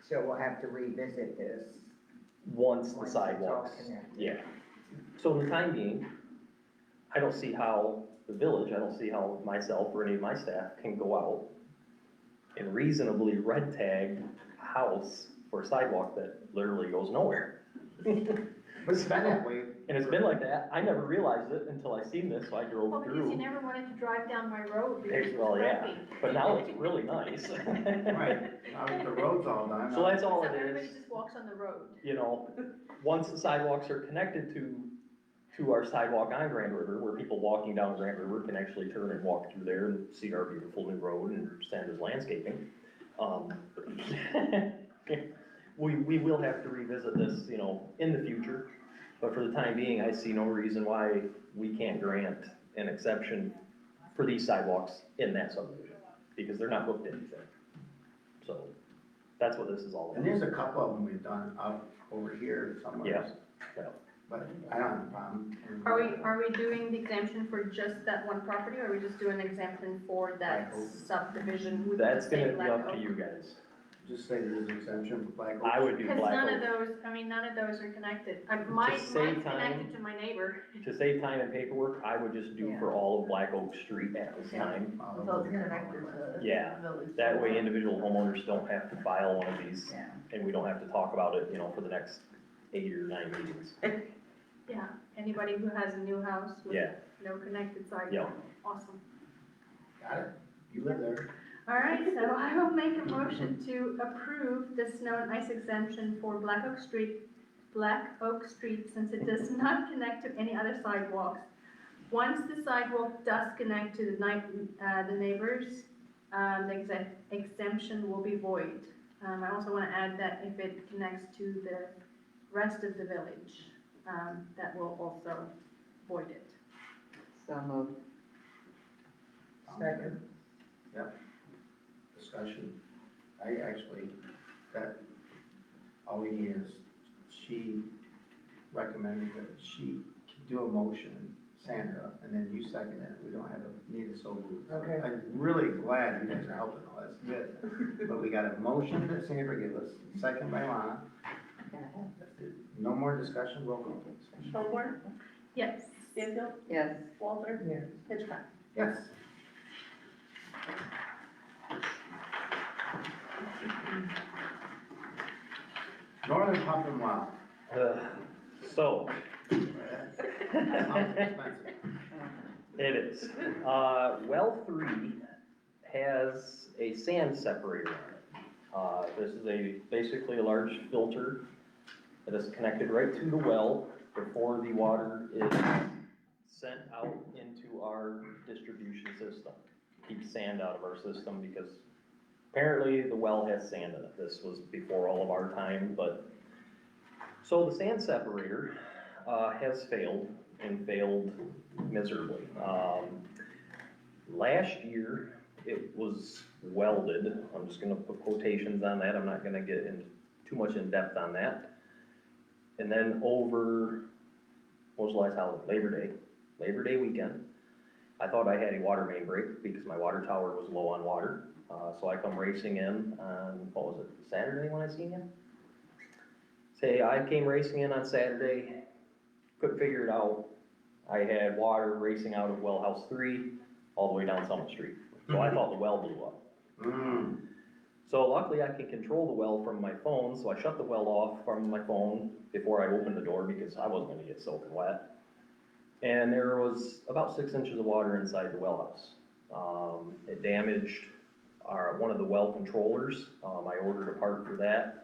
So we'll have to revisit this. once the once it's all sidewalks, connected. yeah. So in the time being, I don't see how the village, I don't see how myself or any of my staff can go out and reasonably red tag a house for a sidewalk that literally goes nowhere. But it's been that way. And it's been like that, I never realized it until I seen this, so I drove Well, because you through. never wanted to drive down my road because it Well, was yeah, crappy. but now it's really nice. Right, now that the road's all done. So that's all So it everybody is, just walks on the road. you know, once the sidewalks are connected to our sidewalk on Grand River, where people walking down Grand River can actually turn and walk through there and see our beautiful new road and Sandra's landscaping. We will have to revisit this, you know, in the future, but for the time being, I see no reason why we can't grant an exception for these sidewalks in that subdivision, because they're not hooked into anything. So, that's what this is all And about. there's a couple of them we've done up over here somewhere. Yeah, yeah. But I don't have a problem. Are we doing the exemption for just that one property, or are we just doing an exemption for that Black Oak. subdivision? with That's the same gonna be Black up to Oak? you guys. Just say there's an exemption for Black Oak. I would do Because Black none of Oak. those, I mean, none of those are connected. Mine's save time. connected to my neighbor. To save time and paperwork, I would just do for all of Black Oak Street at this time. So it's connected to Yeah, the village. that way individual homeowners don't have to file one of these, Yeah. and we don't have to talk about it, you know, for the next 8 or 9 meetings. Yeah, anybody who has a new house with Yeah. no connected sidewalk. Yeah. Awesome. Got it, you live there. All right, so I will make a motion to approve the snow and ice exemption for Black Oak Street, since it does not connect to any other sidewalks. Once the sidewalk does connect to the neighbors, the exemption will be void. I also want to add that if it connects to the rest of the village, that will also void it. So moved. Second. Discussion. I actually, that, all we need is, she recommended that she do a motion, Sandra, and then you second it, we don't have a, need a so moved. Okay. I'm really glad you guys are helping, all that's good. But we got a motion that Sandra gave us, second by Lana. No more discussion, roll call please. Showboard, Yes. Stanfield, Yes. Walter, Yes. Hitchcock. Yes. Northern Pump and Well. So, Sounds expensive. it is. Well 3 has a sand separator on it. This is basically a large filter that is connected right to the well before the water is sent out into our distribution system. Keeps sand out of our system because apparently the well has sand in it. This was before all of our time, but, so the sand separator has failed and failed miserably. Last year, it was welded. I'm just gonna put quotations on that. I'm not gonna get in too much in depth on that. And then over, what was the last holiday? Labor Day weekend, I thought I had a water main break because my water tower was low on water. So I come racing in on, what was it, Saturday when I seen you? I came racing in on Saturday, couldn't figure it out. I had water racing out of well house 3 all the way down Summit Street. So I thought the well blew up. So luckily I can control the well from my phone, so I shut the well off from my phone before I opened the door because I wasn't gonna get soaking wet. And there was about 6 inches of water inside the well house. It damaged one of the well controllers. I ordered a part for that.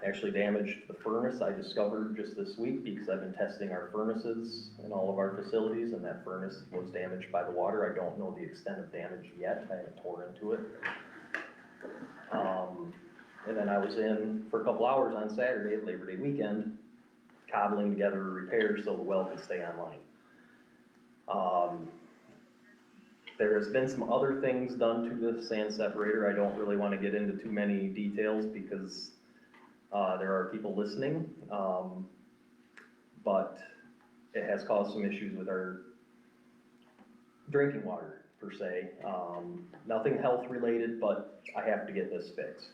Actually damaged the furnace, I discovered just this week because I've been testing our furnaces in all of our facilities, and that furnace was damaged by the water. I don't know the extent of damage yet, I haven't tore into it. And then I was in for a couple hours on Saturday, Labor Day weekend, cobbling together a repair so the well could stay online. There has been some other things done to the sand separator. I don't really want to get into too many details because there are people listening, but it has caused some issues with our drinking water, per se. Nothing health related, but I have to get this fixed.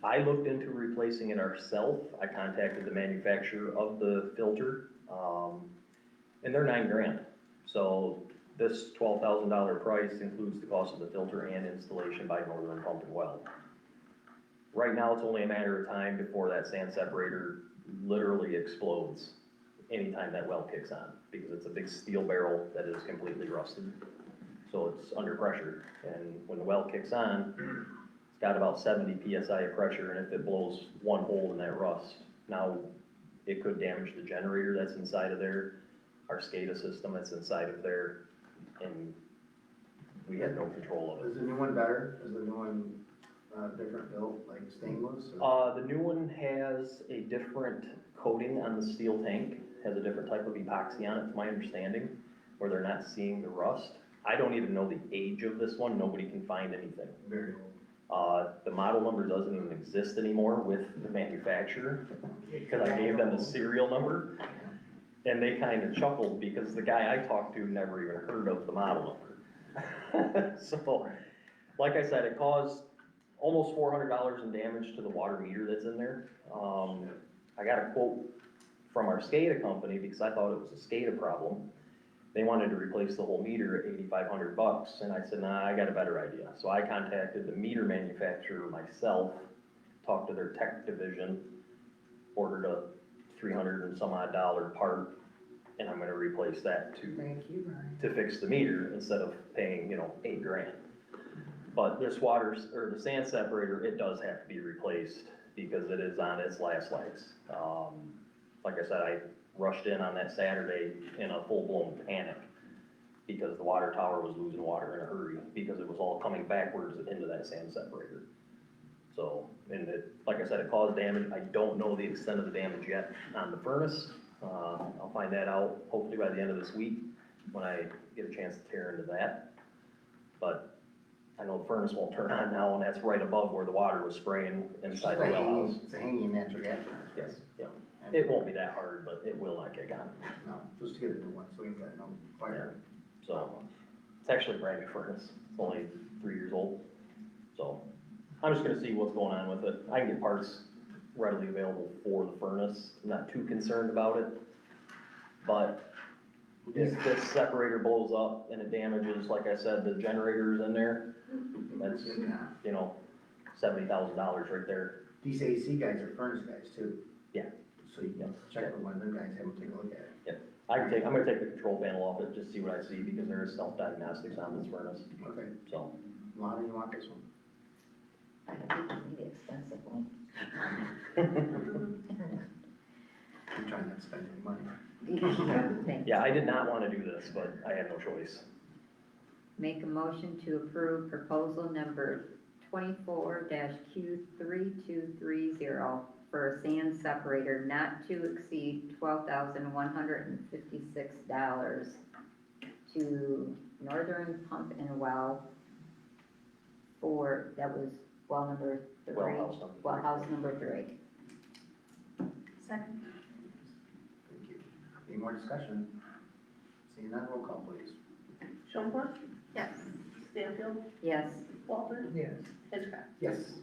I looked into replacing it ourselves. I contacted the manufacturer of the filter, and they're $9,000. So this $12,000 price includes the cost of the filter and installation by Northern Pump and Well. Right now, it's only a matter of time before that sand separator literally explodes anytime that well kicks on, because it's a big steel barrel that is completely rusted. So it's under pressure, and when the well kicks on, it's got about 70 PSI of pressure, and if it blows one hole in that rust, now it could damage the generator that's inside of there, our SCADA system that's inside of there, and we had no control of it. Is the new one better? Is the new one different built, like stainless? or- The new one has a different coating on the steel tank, has a different type of epoxy on it, to my understanding, where they're not seeing the rust. I don't even know the age of this one, nobody can find anything. Very old. The model number doesn't even exist anymore with the manufacturer, because I gave them the serial number. And they kind of chuckled because the guy I talked to never even heard of the model number. So, like I said, it caused almost $400 in damage to the water meter that's in there. I got a quote from our SCADA company because I thought it was a SCADA problem. They wanted to replace the whole meter at $8,500, and I said, nah, I got a better idea. So I contacted the meter manufacturer myself, talked to their tech division, ordered a $300 and some odd part, and I'm gonna replace that Thank you, Ryan. to fix the meter instead of paying, $8,000. But this or the sand separator, it does have to be replaced because it is on its last legs. Like I said, I rushed in on that Saturday in a full-blown panic because the water tower was losing water in a hurry because it was all coming backwards into that sand separator. So, and like I said, it caused damage. I don't know the extent of the damage yet on the furnace. I'll find that out hopefully by the end of this week when I get a chance to tear into that. But I know the furnace won't turn on now, and that's right above where the water was spraying inside the well house. It's a hanging natural gas furnace. Yes, yeah. It won't be that hard, but it will not kick on. No, just to get a new one, so we got no fire. So, it's actually a brand new furnace. It's only 3 years old. So, I'm just gonna see what's going on with it. I can get parts readily available for the furnace. I'm not too concerned about it. But if this separator blows up and it damages, like I said, the generators in there, that's, $70,000 right there. These AC guys are furnace guys too. Yeah. So you can check with one of them guys, have them take a look at it. I'm gonna take the control panel off it, just see what I see, because there is self-diagnostics on this furnace, Okay. so. Lana, you want this one? I think it's maybe expensive one. I'm trying not to spend any money. Thank Yeah, I did not wanna do this, but I had no choice. Make a motion to approve proposal number 24-Q3230 for a sand separator not to exceed $12,156 to Northern Pump and Well that was well number 3. Well house number 3. Well house number 3. Second. Thank you. Any more discussion? Seeing none, roll call please. Schoenborg, Yes. Stanfield, Yes. Walter, Yes. Hitchcock. Yes.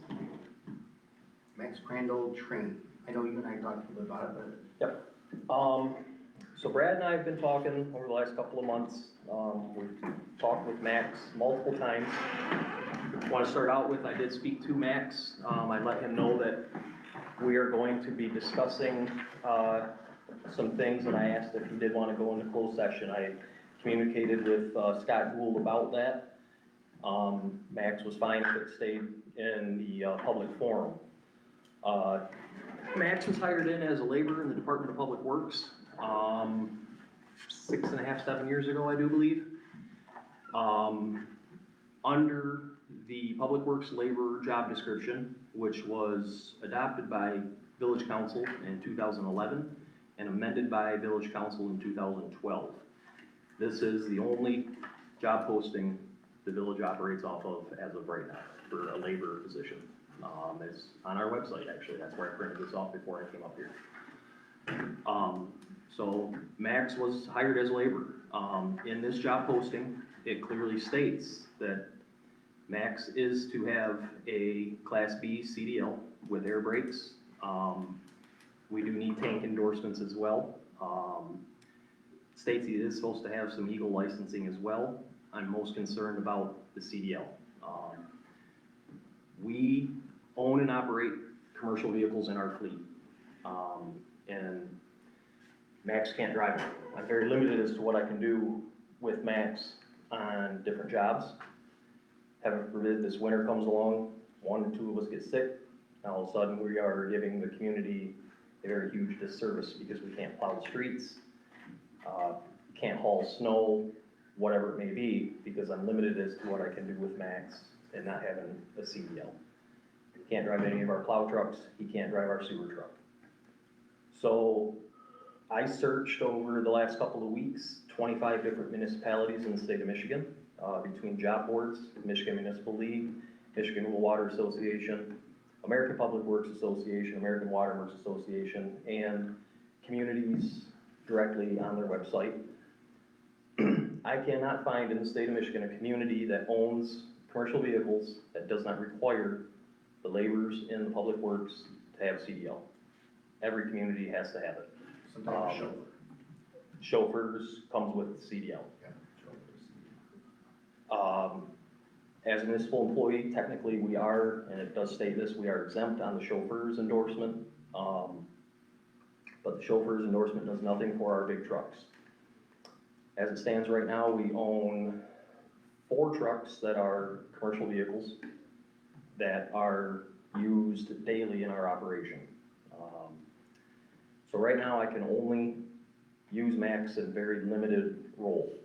Max Crandall train. I know you and I talked a little bit about it, So Brad and I have been talking over the last couple of months. We've talked with Max multiple times. Want to start out with, I did speak to Max. I let him know that we are going to be discussing, some things, and I asked if he did want to go into closed session. I communicated with, Scott Gould about that. Max was fine if it stayed in the, public forum. Max was hired in as a laborer in the Department of Public Works, 6.5, 7 years ago, I do believe. Under the Public Works labor job description, which was adopted by Village Council in 2011 and amended by Village Council in 2012. This is the only job posting the village operates off of as of right now for a labor position. It's on our website, actually. That's where I printed this off before I came up here. So Max was hired as a laborer. In this job posting, it clearly states that Max is to have a Class B CDL with air brakes. We do need tank endorsements as well. States he is supposed to have some Eagle licensing as well. I'm most concerned about the CDL. We own and operate commercial vehicles in our fleet. And Max can't drive them. I'm very limited as to what I can do with Max on different jobs. Heaven forbid this winter comes along, 1 or 2 of us get sick, and all of a sudden we are giving the community a very huge disservice because we can't plow the streets, can't haul snow, whatever it may be, because I'm limited as to what I can do with Max and not having a CDL. Can't drive any of our plow trucks, he can't drive our sewer truck. So I searched over the last couple of weeks 25 different municipalities in the state of Michigan, between job boards, Michigan Municipal League, Michigan Rural Water Association, American Public Works Association, American Water Works Association, and communities directly on their website. I cannot find in the state of Michigan a community that owns commercial vehicles that does not require the laborers in the public works to have CDL. Every community has to have it. Sometimes chauffeur. Chauffeurs comes with CDL. As a municipal employee, technically we are, and it does state this, we are exempt on the chauffeur's endorsement. But the chauffeur's endorsement does nothing for our big trucks. As it stands right now, we own 4 trucks that are commercial vehicles that are used daily in our operation. So right now I can only use Max in very limited role.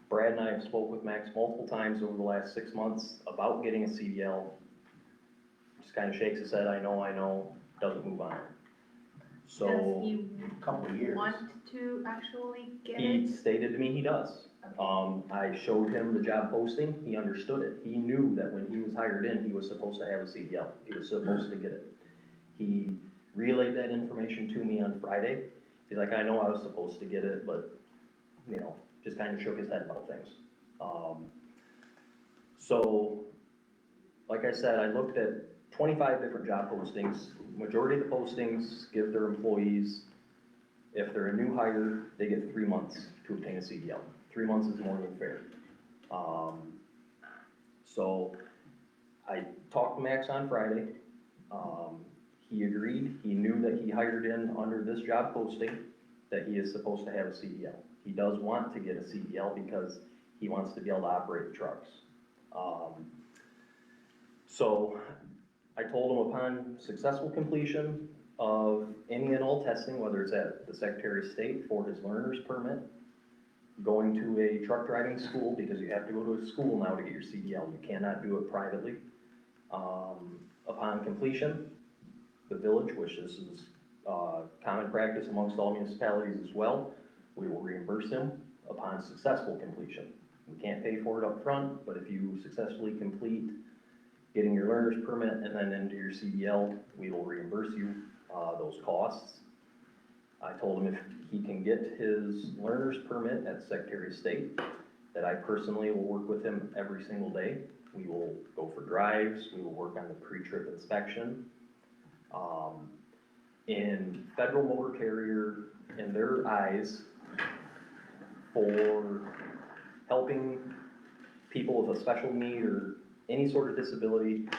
Brad and I have spoke with Max multiple times over the last 6 months about getting a CDL. Just kind of shakes his head, I know, doesn't move on. Does So he Couple of years. want to actually get he it? stated to me he does. I showed him the job posting, he understood it. He knew that when he was hired in, he was supposed to have a CDL. He was supposed to get it. He relayed that information to me on Friday. He's like, I know I was supposed to get it, but, you know, just kind of shook his head about things. So, like I said, I looked at 25 different job postings. Majority of the postings give their employees, if they're a new hire, they get 3 months to obtain a CDL. 3 months is more than fair. So, I talked to Max on Friday. He agreed. He knew that he hired in under this job posting that he is supposed to have a CDL. He does want to get a CDL because he wants to be able to operate the trucks. So I told him upon successful completion of any and all testing, whether it's at the Secretary of State for his learner's permit, going to a truck driving school, because you have to go to a school now to get your CDL. You cannot do it privately. Upon completion, the village, which this is common practice amongst all municipalities as well, we will reimburse him upon successful completion. We can't pay for it up front, but if you successfully complete getting your learner's permit and then into your CDL, we will reimburse you those costs. I told him if he can get his learner's permit at the Secretary of State, that I personally will work with him every single day. We will go for drives, we will work on the pre-trip inspection. In federal motor carrier, in their eyes, for helping people with a special need or any sort of disability,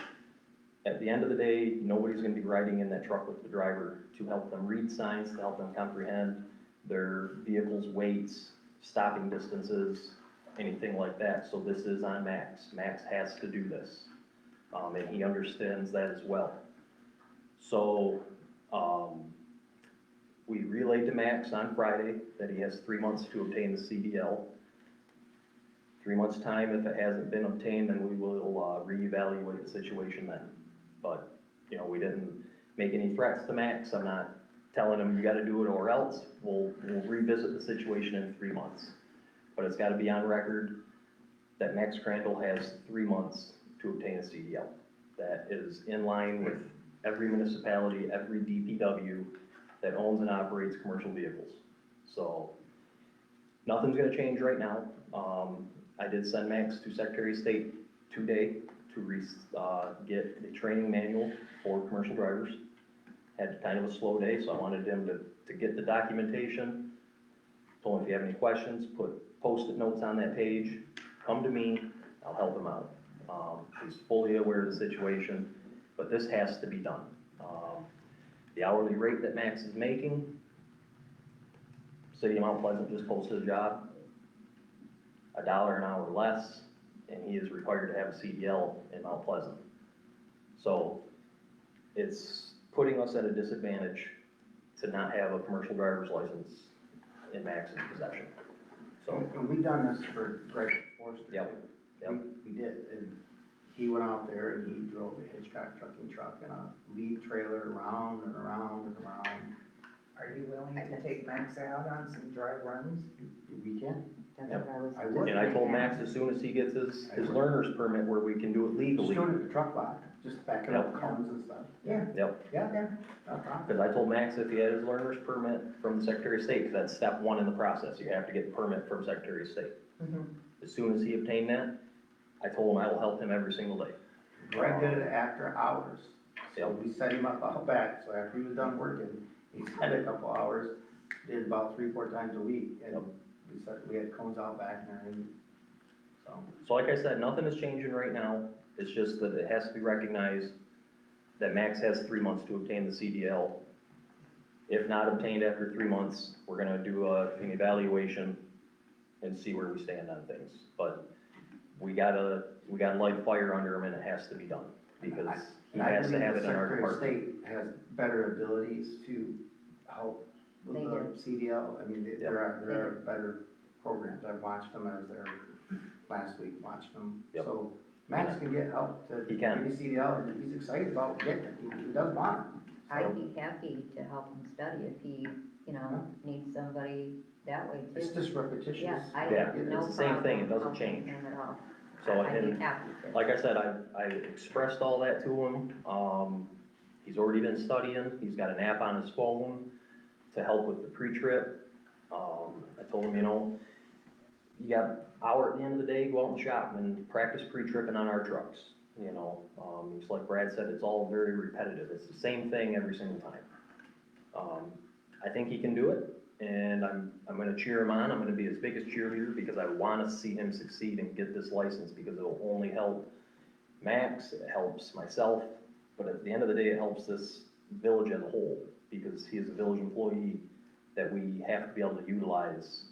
at the end of the day, nobody's gonna be riding in that truck with the driver to help them read signs, to help them comprehend their vehicle's weights, stopping distances, anything like that. So this is on Max. Max has to do this, and he understands that as well. So, we relayed to Max on Friday that he has 3 months to obtain the CDL. 3 months' time, if it hasn't been obtained, then we will reevaluate the situation then. But, you know, we didn't make any threats to Max. I'm not telling him you gotta do it or else. We'll revisit the situation in 3 months. But it's gotta be on record that Max Crandall has 3 months to obtain a CDL. That is in line with every municipality, every DPW that owns and operates commercial vehicles. So, nothing's gonna change right now. I did send Max to Secretary of State today to get the training manual for commercial drivers. Had kind of a slow day, so I wanted him to get the documentation. Told him if you have any questions, put post-it notes on that page, come to me, I'll help him out. He's fully aware of the situation, but this has to be done. The hourly rate that Max is making, City of Mount Pleasant just posted a job, $1 an hour less, and he is required to have a CDL in Mount Pleasant. So, it's putting us at a disadvantage to not have a commercial driver's license in Max's possession. So, And we done this for Greg Forrester. Yep, yep. We did, and he went out there and he drove a Hitchcock trucking truck and a lead trailer around and around and around. Are you willing to take Max out on some dry runs? We can. That's Yep. what I was. I would. And I told Max as soon as he gets his learner's permit where we can do it Just legally, go to the truck lot, just backing up cones and stuff. Yeah. yep. Yeah, Yeah. no problem. Cause I told Max if he had his learner's permit from the Secretary of State, 'cause that's step one in the process, you have to get the permit from Secretary of State. Mhm. As soon as he obtained that, I told him I will help him every single day. Greg did it after hours. So Yep. we set him up out back, so after he was done working, he spent a couple hours, did about 3, 4 times a week. And Yep. we had cones out back and everything, so. So like I said, nothing is changing right now, it's just that it has to be recognized that Max has 3 months to obtain the CDL. If not obtained after 3 months, we're gonna do an evaluation and see where we stand on things. But we gotta light a fire under him and it has to be done, because he And I has to believe have the it in our Secretary of department. State has better abilities to help with They the do. CDL. I mean, Yep. there are better programs. I've watched them as they're, last week, watched them. Yep. So Max can get help to He get can. his CDL, and he's excited about getting it. He does want it. I'd be happy to help him study if he, you know, needs somebody that way too. It's just repetitious. Yeah, I Yeah, have it's no the same thing, it problem doesn't helping change. him at all. So, I'd be and happy to. like I said, I expressed all that to him, he's already been studying, he's got an app on his phone to help with the pre-trip. I told him, you know, you got hour at the end of the day, go out and shop and practice pre-tripping on our trucks, you know? Just like Brad said, it's all very repetitive, it's the same thing every single time. I think he can do it, and I'm gonna cheer him on, I'm gonna be his biggest cheerleader, because I wanna see him succeed and get this license, because it'll only help Max, it helps myself, but at the end of the day, it helps this village as a whole, because he is a village employee that we have to be able to utilize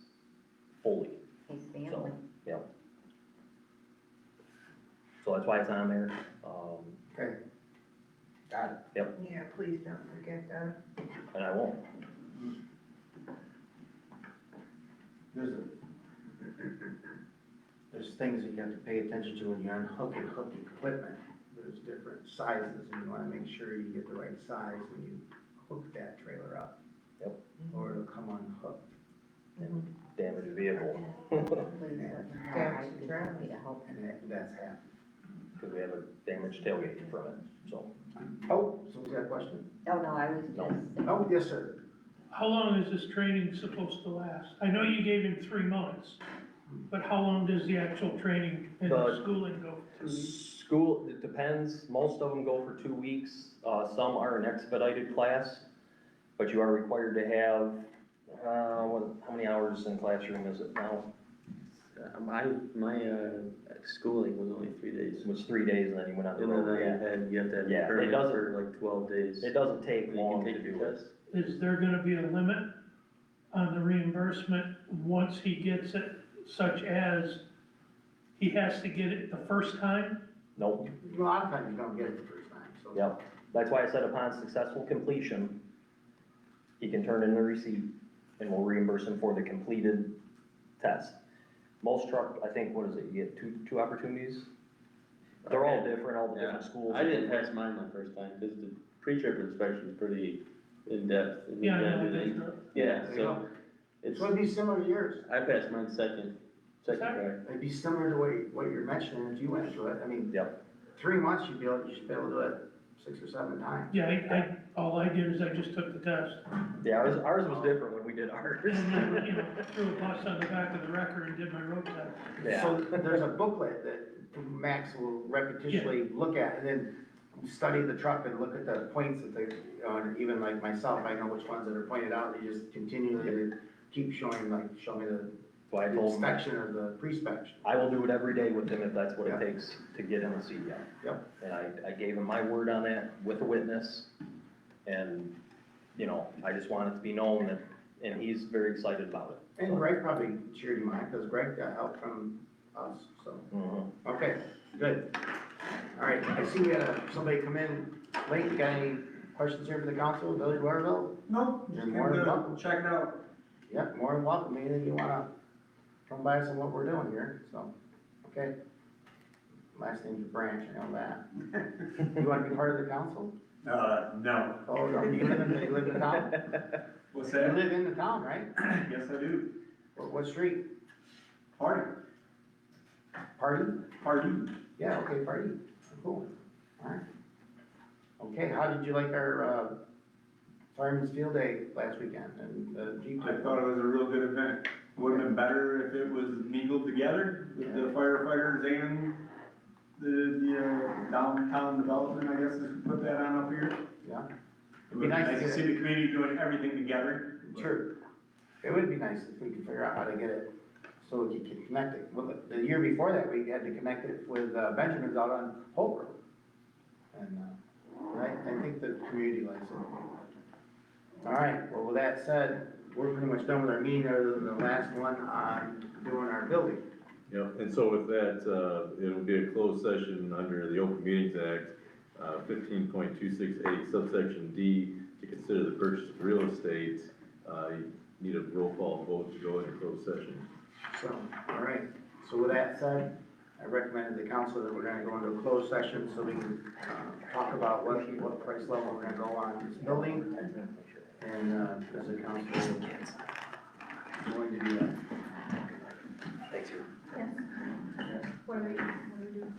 fully. His family. So that's why it's on there. Okay. Got it. Yeah, please don't forget that. And I won't. There's things that you have to pay attention to when you unhook and hook equipment. There's different sizes, and you wanna make sure you get the right size when you hook that trailer up. Yep. Or it'll come unhooked. Damage the vehicle, Please let him know. I'd be happy to help him. And that's happened. because we have a damaged tailgate from it, so. Oh, someone's got a question? Oh, no, I was No. just, Oh, yes, sir. How long is this training supposed to last? I know you gave him 3 months, but how long does the actual training and The- schooling go? School, it depends, most of them go for 2 weeks, some are an expedited class, but you are required to have, how many hours in classroom is it now? My schooling was only 3 days. It was 3 days and then you went on the And then road, I yeah. had, you have to have Yeah, a it permit doesn't- for like 12 days. It doesn't take You can long to take do your it. test. Is there gonna be a limit on the reimbursement once he gets it, such as he has to get it the first time? Nope, A lot of times you don't get it the first time, so. yep, that's why I said upon successful completion, he can turn in the receipt and we'll reimburse him for the completed test. Most truck, I think, what is it, you get two opportunities? They're all different, all the different schools. I didn't pass mine my first time, because the pre-trip inspection is pretty in-depth. and you Yeah, gotta no, do it the- is not. Yeah, There you so go. it's, So it'd be similar to yours. I passed mine second try. It'd be similar to what you're mentioning, if you went through it. I mean, Yep. 3 months, you should be able to do it 6 or 7 times. Yeah, all I did is I just took the test. Yeah, ours was different when we did ours. And then, you know, threw a bus on the back of the record and did my road test. Yeah. So there's a booklet that Max will repetitiously look at, and then study the truck and look at the points that they, and even like myself, I know which ones that are pointed out, they just continually to keep showing, like, show me the So I told him, inspection or the pre-spection. I will do it every day with him if that's what it Yeah. takes to get him a CDL. Yep. And I gave him my word on that with a witness, and, you know, I just want it to be known that, and he's very excited about it. And Greg probably cheered him on, because Greg got help from us, so. Mhm. Okay, good. All right, I see we had somebody come in late. You got any questions here for the council, Village of Waterville? No, You're just more than came to welcome. check it out. Yep, more than welcome. Anything you wanna come by us on what we're doing here, so, okay. Last name's Branch, I know that. You wanna be part of the council? No. Oh, you live in town? What's You that? live in the town, right? Yes, I do. What street? Party, Party? party. Yeah, okay, party. Cool. Alright. Okay, how did you like our, Fireman's Field Day last weekend and the Jeep? I thought it was a real good event. Would've been better if it was mingled together with the firefighters and the downtown development, I guess, is put that on up here. Yeah. It would be nice to see the community doing everything together. Sure. It would be nice if we could figure out how to get it so we could connect it. Well, the year before that, we had to connect it with Benjamin's out on Hope Road. And, I think the community likes it. All right, well, with that said, we're pretty much done with our meeting, other than the last one on doing our building. Yep, and so with that, it'll be a closed session under the Open Meetings Act, 15.268 subsection D, to consider the purchase of real estate. You need a roll call vote to go into closed session. So, all right, so with that said, I recommend to the council that we're gonna go into a closed session so we can, talk about what price level we're gonna go on this building. And, as a council, we're going to do that. Yes. What are we doing?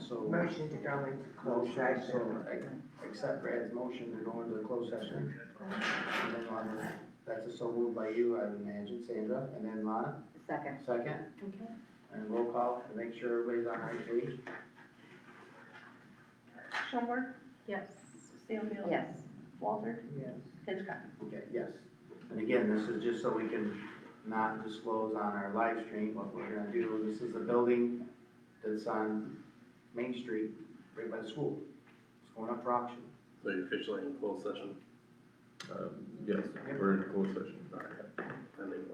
So, Motion to go into closed session, so I accept Brad's motion to go into the closed session. And then, that's a so moved by you, I would imagine, Sandra, and then Lana, Second. second, Okay. and roll call to make sure everybody's on the right page. Schoenberg, Yes. Stanfield. Yes. Walter, Yes. Hitchcock. Okay, yes. And again, this is just so we can not disclose on our live stream what we're gonna do. This is the building that's on Main Street, right by the school. It's going up for auction. So you're officially in closed session. Yes, we're in closed session. All right. Pending.